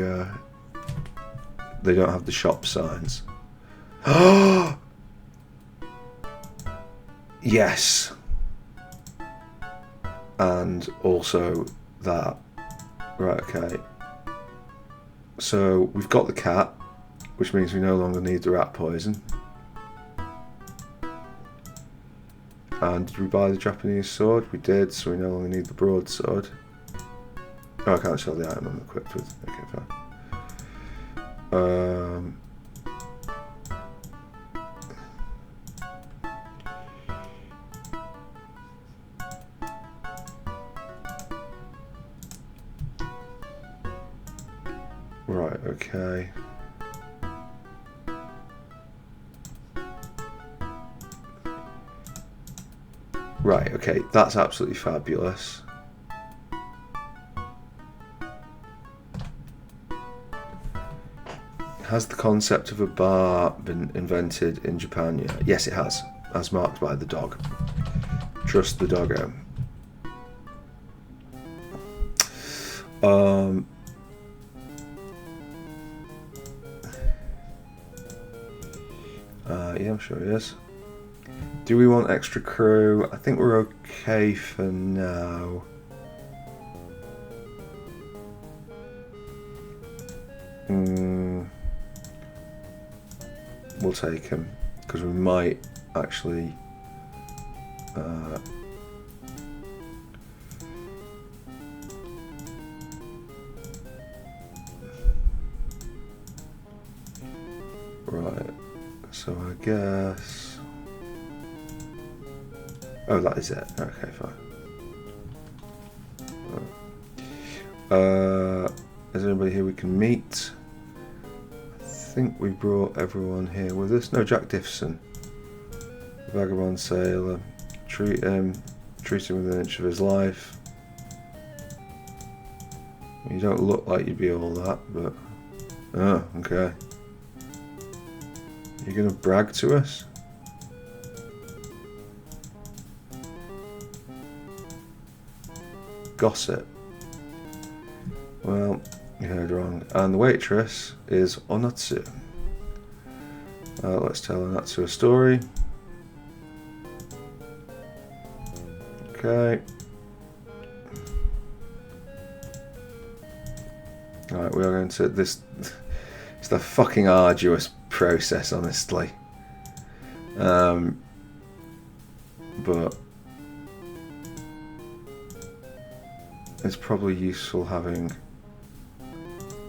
don't have the shop signs. Yes. And also that. Right, okay. So we've got the cat, which means we no longer need the rat poison. And did we buy the Japanese sword? We did, so we no longer need the broadsword. Oh, I can't sell the item I'm equipped with. Okay, fine. Right, okay. Right, okay, that's absolutely fabulous. Has the concept of a bar been invented in Japan yet? Yes, it has, as marked by the dog. Trust the doggo. Yeah, I'm sure he is. Do we want extra crew? I think we're okay for now. We'll take him because we might actually right, so I guess that is it. Okay, fine. Is there anybody here we can meet? I think we brought everyone here with us. No, Jack Diffson, vagabond sailor. Treat him within an inch of his life. You don't look like you'd be all that, but oh, okay. You're gonna brag to us? Gossip. Well, you heard wrong. And the waitress is Onatsu. Let's tell Onatsu a story. Okay. Alright, we are going to this. It's the fucking arduous process, honestly. But it's probably useful having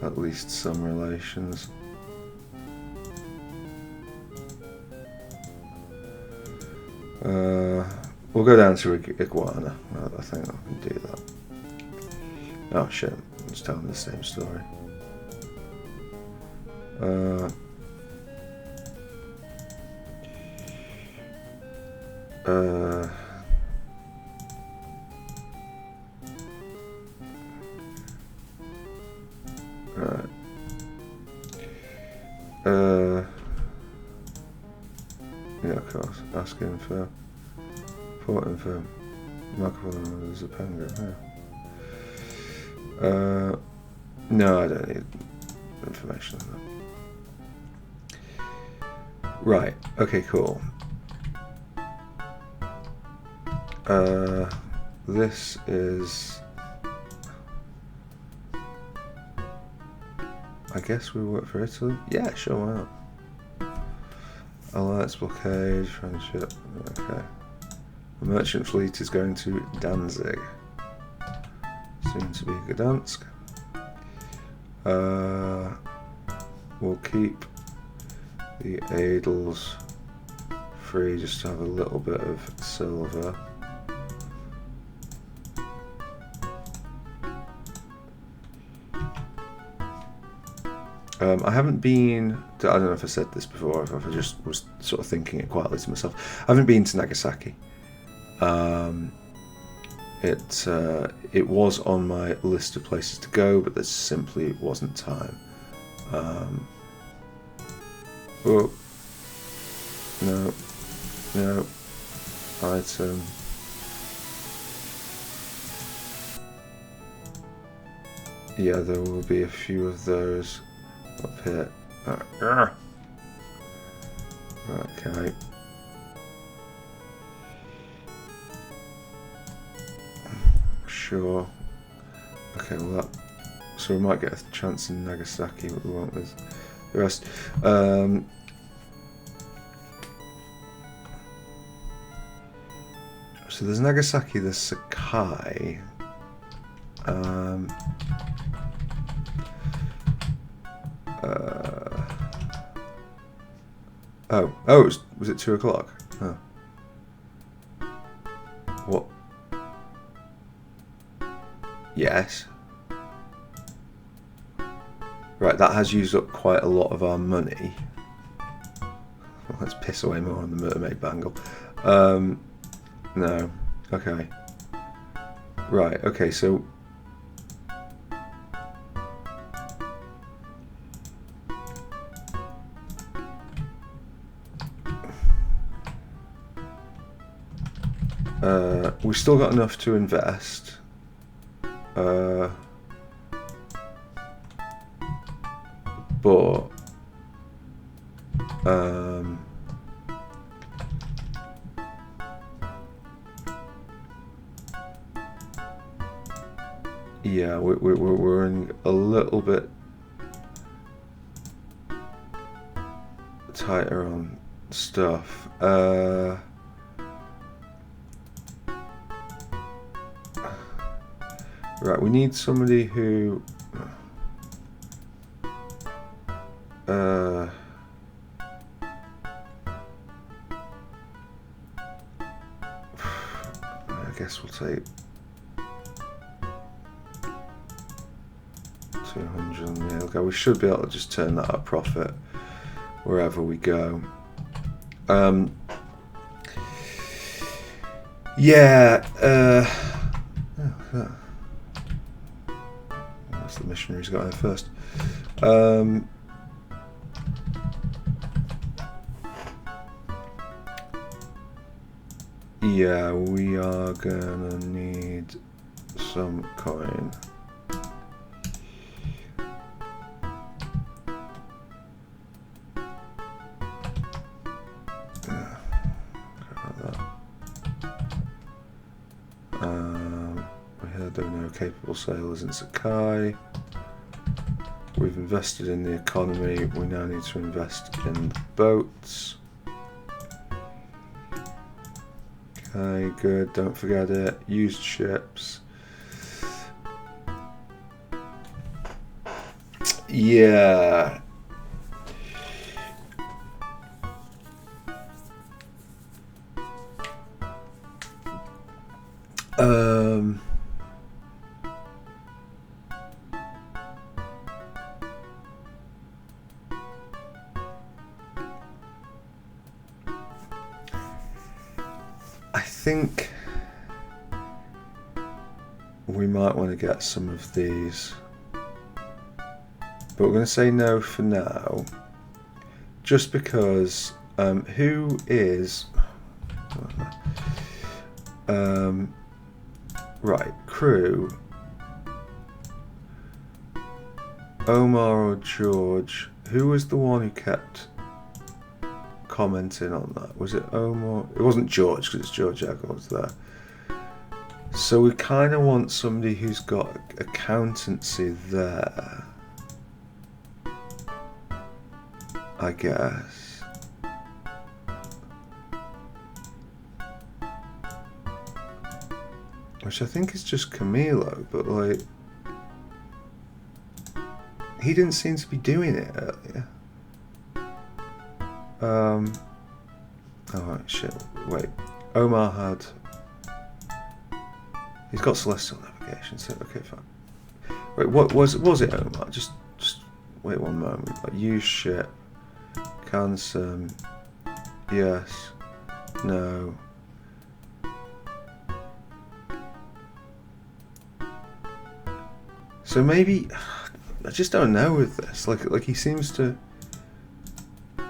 at least some relations. We'll go down to Iguana. I think I can do that. Oh shit, I'm just telling the same story. Yeah, of course. Asking for port info. Microphone is a penguin. Yeah. No, I don't need information on that. Right. Okay. Cool. This is. I guess we work for Italy. Yeah, sure. Why not? Alliance blockade, friendship. Okay. The merchant fleet is going to Danzig. Soon to be Gdansk. We'll keep the Adels free just to have a little bit of silver. I haven't been to, I don't know if I said this before, if I just was sort of thinking it quietly to myself. I haven't been to Nagasaki. It was on my list of places to go, but there simply wasn't time. Oh, no, item. Yeah, there will be a few of those up here. Okay. Sure. Okay, well so we might get a chance in Nagasaki, but we won't with the rest. So there's Nagasaki, there's Sakai. Was it 2 o'clock? Oh. What? Yes. Right, that has used up quite a lot of our money. Well, let's piss away more on the mermaid bangle. No. Okay. Right, okay, so we've still got enough to invest. But yeah, we're in a little bit tighter on stuff. Right, we need somebody who I guess we'll take 200 on the okay. We should be able to just turn that at profit wherever we go. Yeah. That's the missionaries got there first. Yeah, we are gonna need some coin. We heard there were no capable sailors in Sakai. We've invested in the economy. We now need to invest in the boats. Okay, good. Don't forget it. Used ships. Yeah. I think we might want to get some of these, but we're going to say no for now, just because who is right, crew, Omar or George? Who was the one who kept commenting on that? Was it Omar? It wasn't George, because it's George Eggles there. So we kind of want somebody who's got accountancy there, I guess. Which I think is just Camilo, but like, he didn't seem to be doing it earlier. Oh shit, wait. Omar had... He's got Celestial Navigation, so okay, fine. Wait, what was it Omar? Just wait one moment. Like, use ship. Can some... Yes. No. So maybe... I just don't know with this. Like he seems to...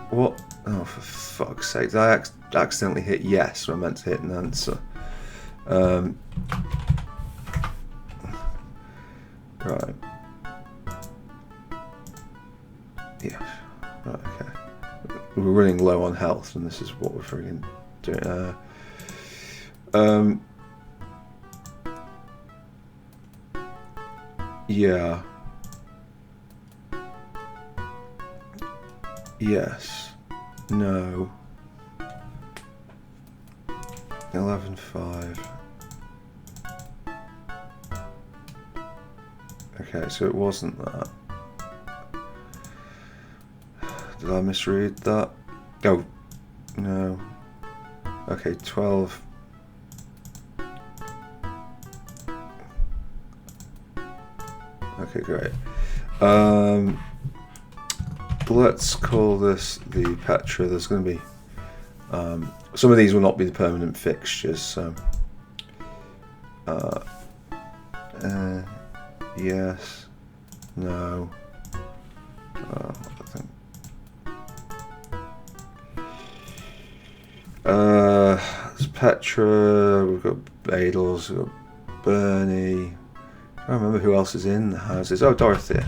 What? Oh, for fuck's sake. I accidentally hit yes when I meant to hit an answer. Right. Yeah. Right, okay. We're running low on health, and this is what we're friggin' doing. Yeah. Yes. No. 11.5. Okay, so it wasn't that. Did I misread that? Oh, no. Okay, 12. Okay, great. Let's call this the Petra. There's going to be some of these will not be the permanent fixtures, so yes, no. I think it's Petra. We've got Badles. We've got Bernie. I don't remember who else is in the houses. Oh, Dorothy.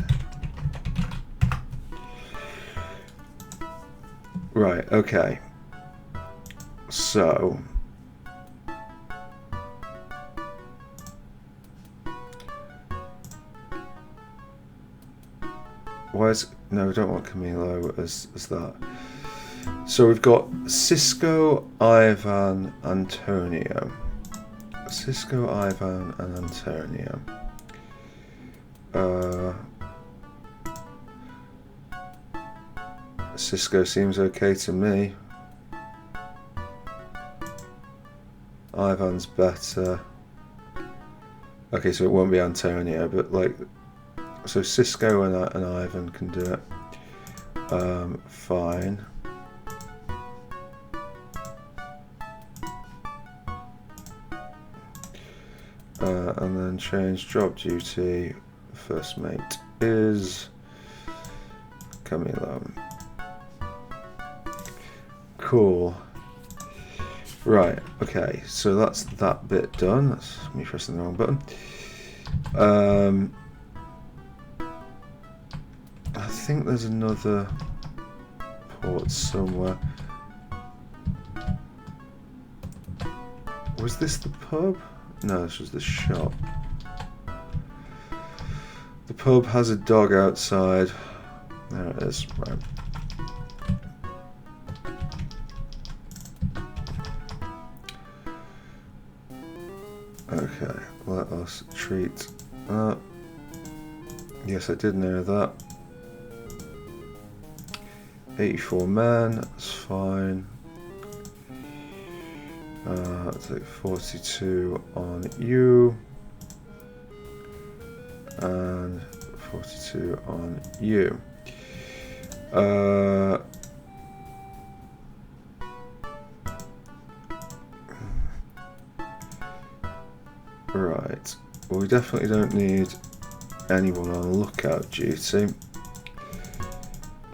Right, okay. So Why is... No, we don't want Camilo as that. So we've got Cisco, Ivan, Antonio. Cisco, Ivan, and Antonio. Cisco seems okay to me. Ivan's better. Okay, so it won't be Antonio, but like, so Cisco and Ivan can do it. Fine. And then change job duty. First mate is Camilo. Cool. Right, okay, so that's that bit done. That's me pressing the wrong button. I think there's another port somewhere. Was this the pub? No, this was the shop. The pub has a dog outside. There it is, right. Okay, let us treat that. Yes, I did know that. 84 men, that's fine. Take 42 on you. And 42 on you. Right, well, we definitely don't need anyone on lookout duty.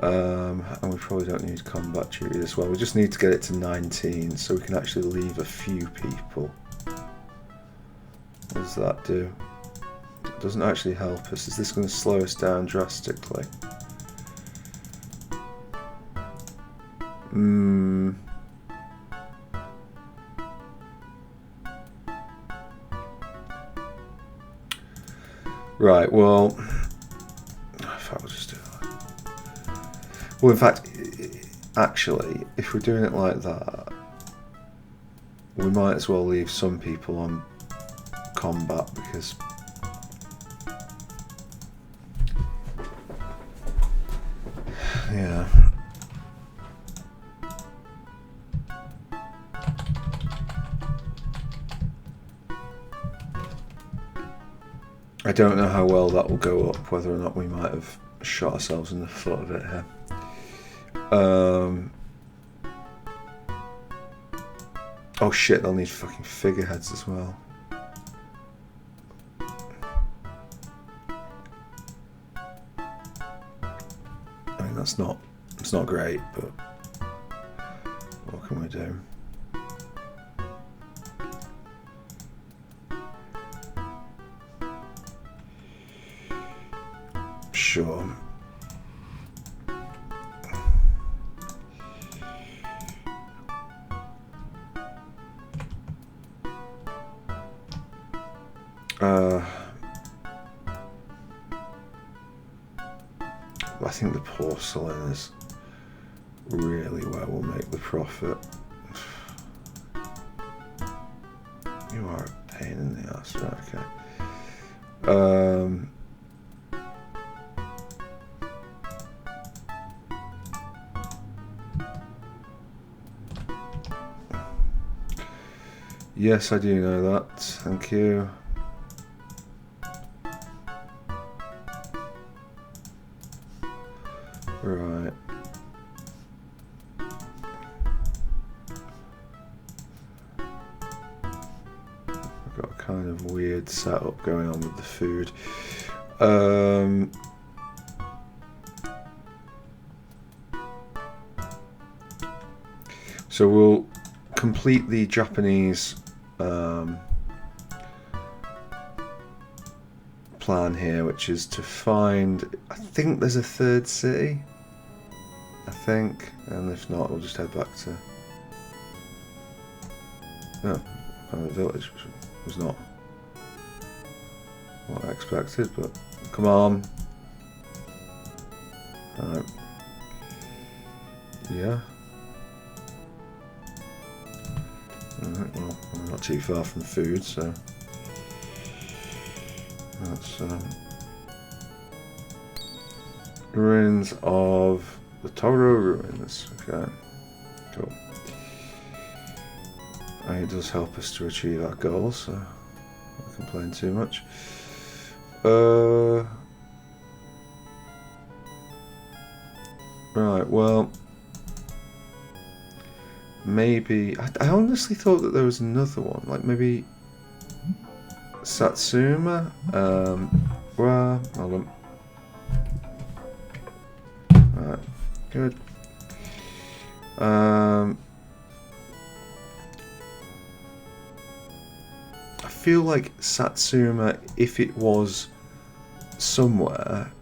And we probably don't need combat duty as well. We just need to get it to 19 so we can actually leave a few people. What does that do? It doesn't actually help us. Is this going to slow us down drastically? Right, well, if I will just do that. Well, in fact, actually, if we're doing it like that, we might as well leave some people on combat because yeah. I don't know how well that will go up, whether or not we might have shot ourselves in the foot a bit here. Oh shit, they'll need fucking figureheads as well. I mean, it's not great, but what can we do? Sure. I think the porcelain is really where we'll make the profit. You are a pain in the ass, right? Okay. Yes, I do know that. Thank you. Right. I've got a kind of weird setup going on with the food. So we'll complete the Japanese plan here, which is to find, I think there's a third city, I think, and if not, we'll just head back to the village, which was not what I expected, but come on. Yeah. Alright, well, we're not too far from food, so that's ruins of the Toro ruins. Okay, cool. And it does help us to achieve our goals, so I don't complain too much. Right, well, maybe I honestly thought that there was another one, like maybe Satsuma. Well, hold on. Right, good. I feel like Satsuma, if it was somewhere,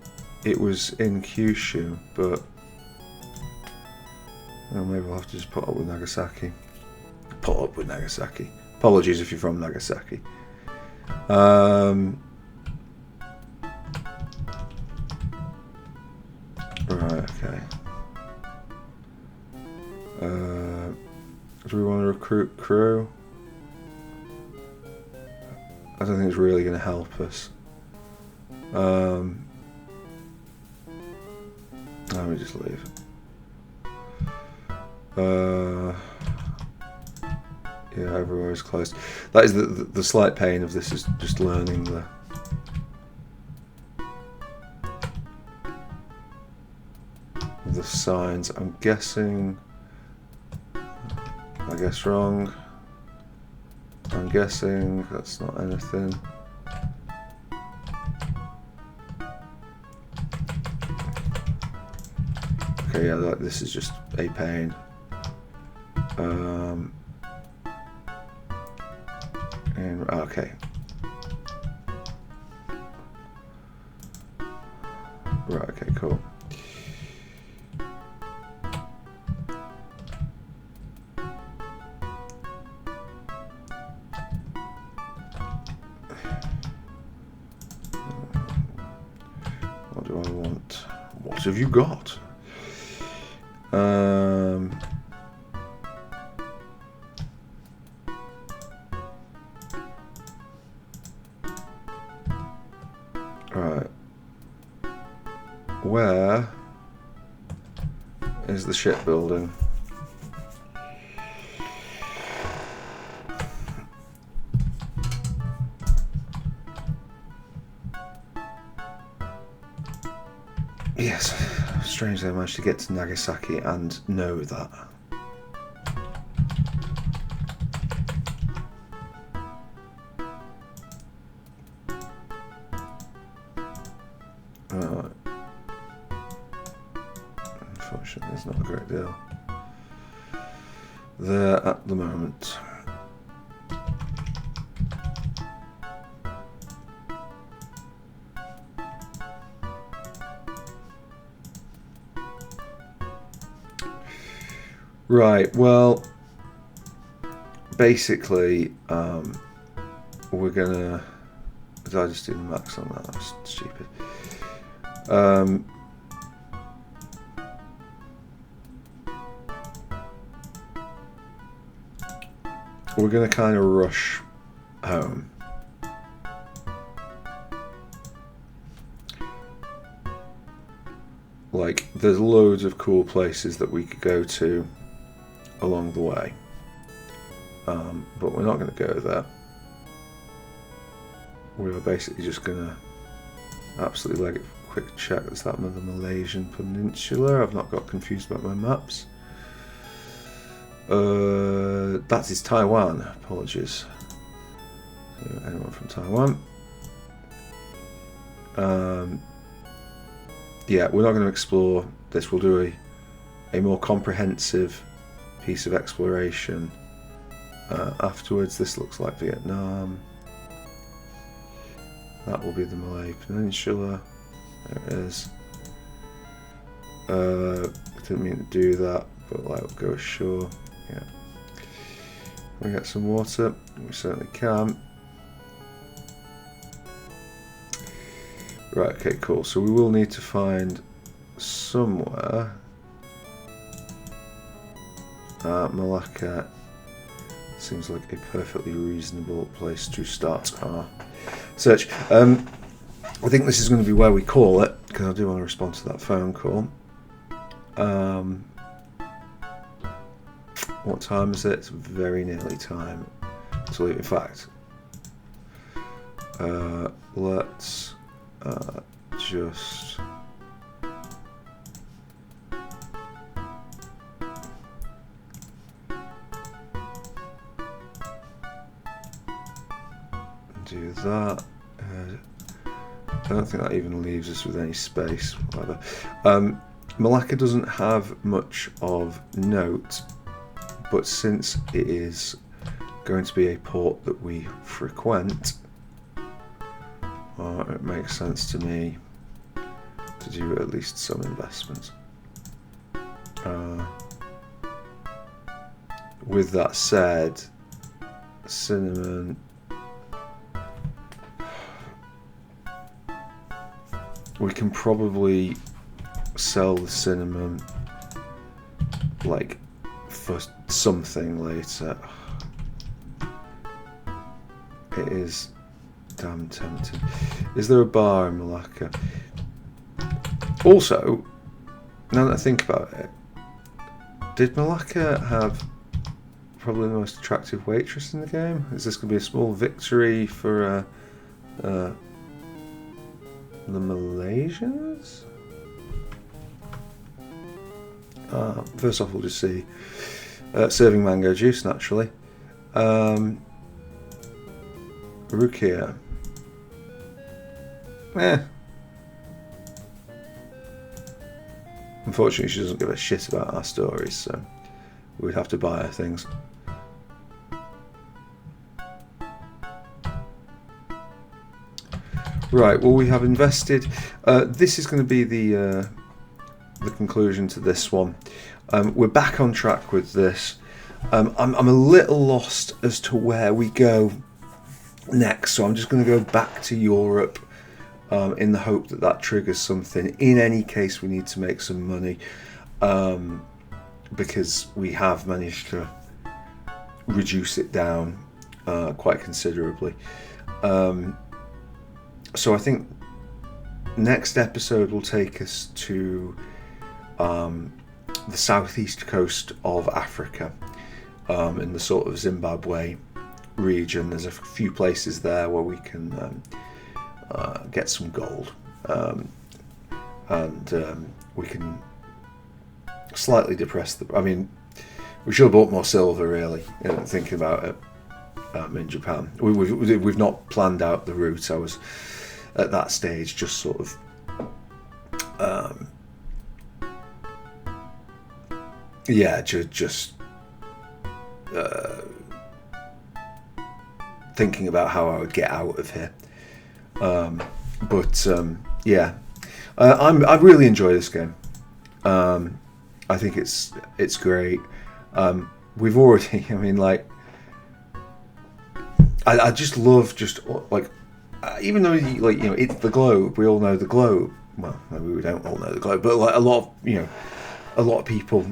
it was in Kyushu, but well, maybe I'll have to just put up with Nagasaki. Put up with Nagasaki. Apologies if you're from Nagasaki. Right, okay. Do we want to recruit crew? I don't think it's really going to help us. Let me just leave. Yeah, everywhere is closed. That is the slight pain of this, is just learning the signs. I'm guessing. I guess wrong. I'm guessing that's not anything. Okay, yeah, this is just a pain. And okay. Right, okay, cool. What do I want? What have you got? Right. Where is the shipbuilding? Yes, strangely I managed to get to Nagasaki and know that. Unfortunately, there's not a great deal there at the moment. Right, well, basically, we're gonna. Did I just do the max on that? That's stupid. We're gonna kind of rush home. Like, there's loads of cool places that we could go to along the way, but we're not going to go there. We're basically just going to absolutely leg it for a quick check. Is that the Malaysian Peninsula? I've not got confused about my maps. That is Taiwan. Apologies. So anyone from Taiwan? Yeah, we're not going to explore this. We'll do a more comprehensive piece of exploration afterwards. This looks like Vietnam. That will be the Malay Peninsula. There it is. I didn't mean to do that, but like, we'll go ashore. Yeah. Can we get some water? We certainly can. Right, okay, cool. So we will need to find somewhere. Malacca seems like a perfectly reasonable place to start our search. I think this is going to be where we call it, because I do want to respond to that phone call. What time is it? It's very nearly time to leave. In fact, let's just do that. I don't think that even leaves us with any space. Whatever. Malacca doesn't have much of note, but since it is going to be a port that we frequent, it makes sense to me to do at least some investments. With that said, cinnamon, we can probably sell the cinnamon like for something later. It is damn tempting. Is there a bar in Malacca? Also, now that I think about it, did Malacca have probably the most attractive waitress in the game? Is this going to be a small victory for the Malaysians? First off, we'll just see. Serving mango juice, naturally. Rukia. Unfortunately, she doesn't give a shit about our stories, so we'd have to buy her things. Right, well, we have invested. This is going to be the conclusion to this one. We're back on track with this. I'm a little lost as to where we go next, so I'm just going to go back to Europe in the hope that that triggers something. In any case, we need to make some money because we have managed to reduce it down quite considerably. So I think next episode will take us to the southeast coast of Africa, in the sort of Zimbabwe region. There's a few places there where we can get some gold, and we can slightly depress the. I mean, we should have bought more silver, really. Thinking about it, in Japan, we've not planned out the route. I was at that stage just sort of just thinking about how I would get out of here. I really enjoy this game. I think it's great. We've already, I mean, like, I just love just like, even though it's the globe. We all know the globe. Well, maybe we don't all know the globe, but like a lot of people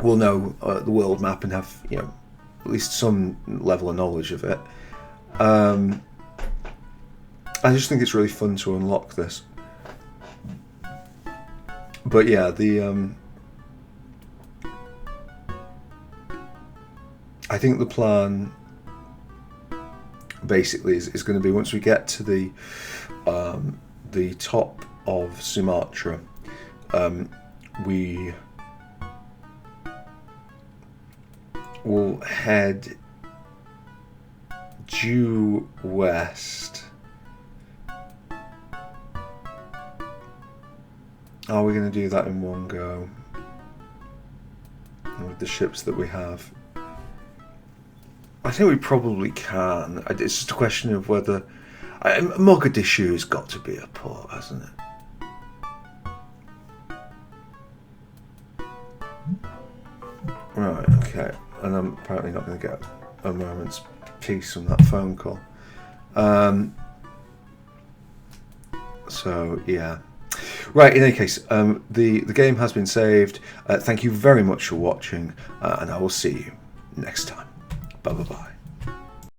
will know the world map and have at least some level of knowledge of it. I just think it's really fun to unlock this. But yeah, I think the plan basically is going to be, once we get to the top of Sumatra, we will head due west. Are we going to do that in one go with the ships that we have? I think we probably can. It's just a question of whether Mogadishu's got to be a port, hasn't it? Right, okay. And I'm apparently not going to get a moment's peace from that phone call. So, yeah. Right, in any case, the game has been saved. Thank you very much for watching, and I will see you next time. Bye bye bye.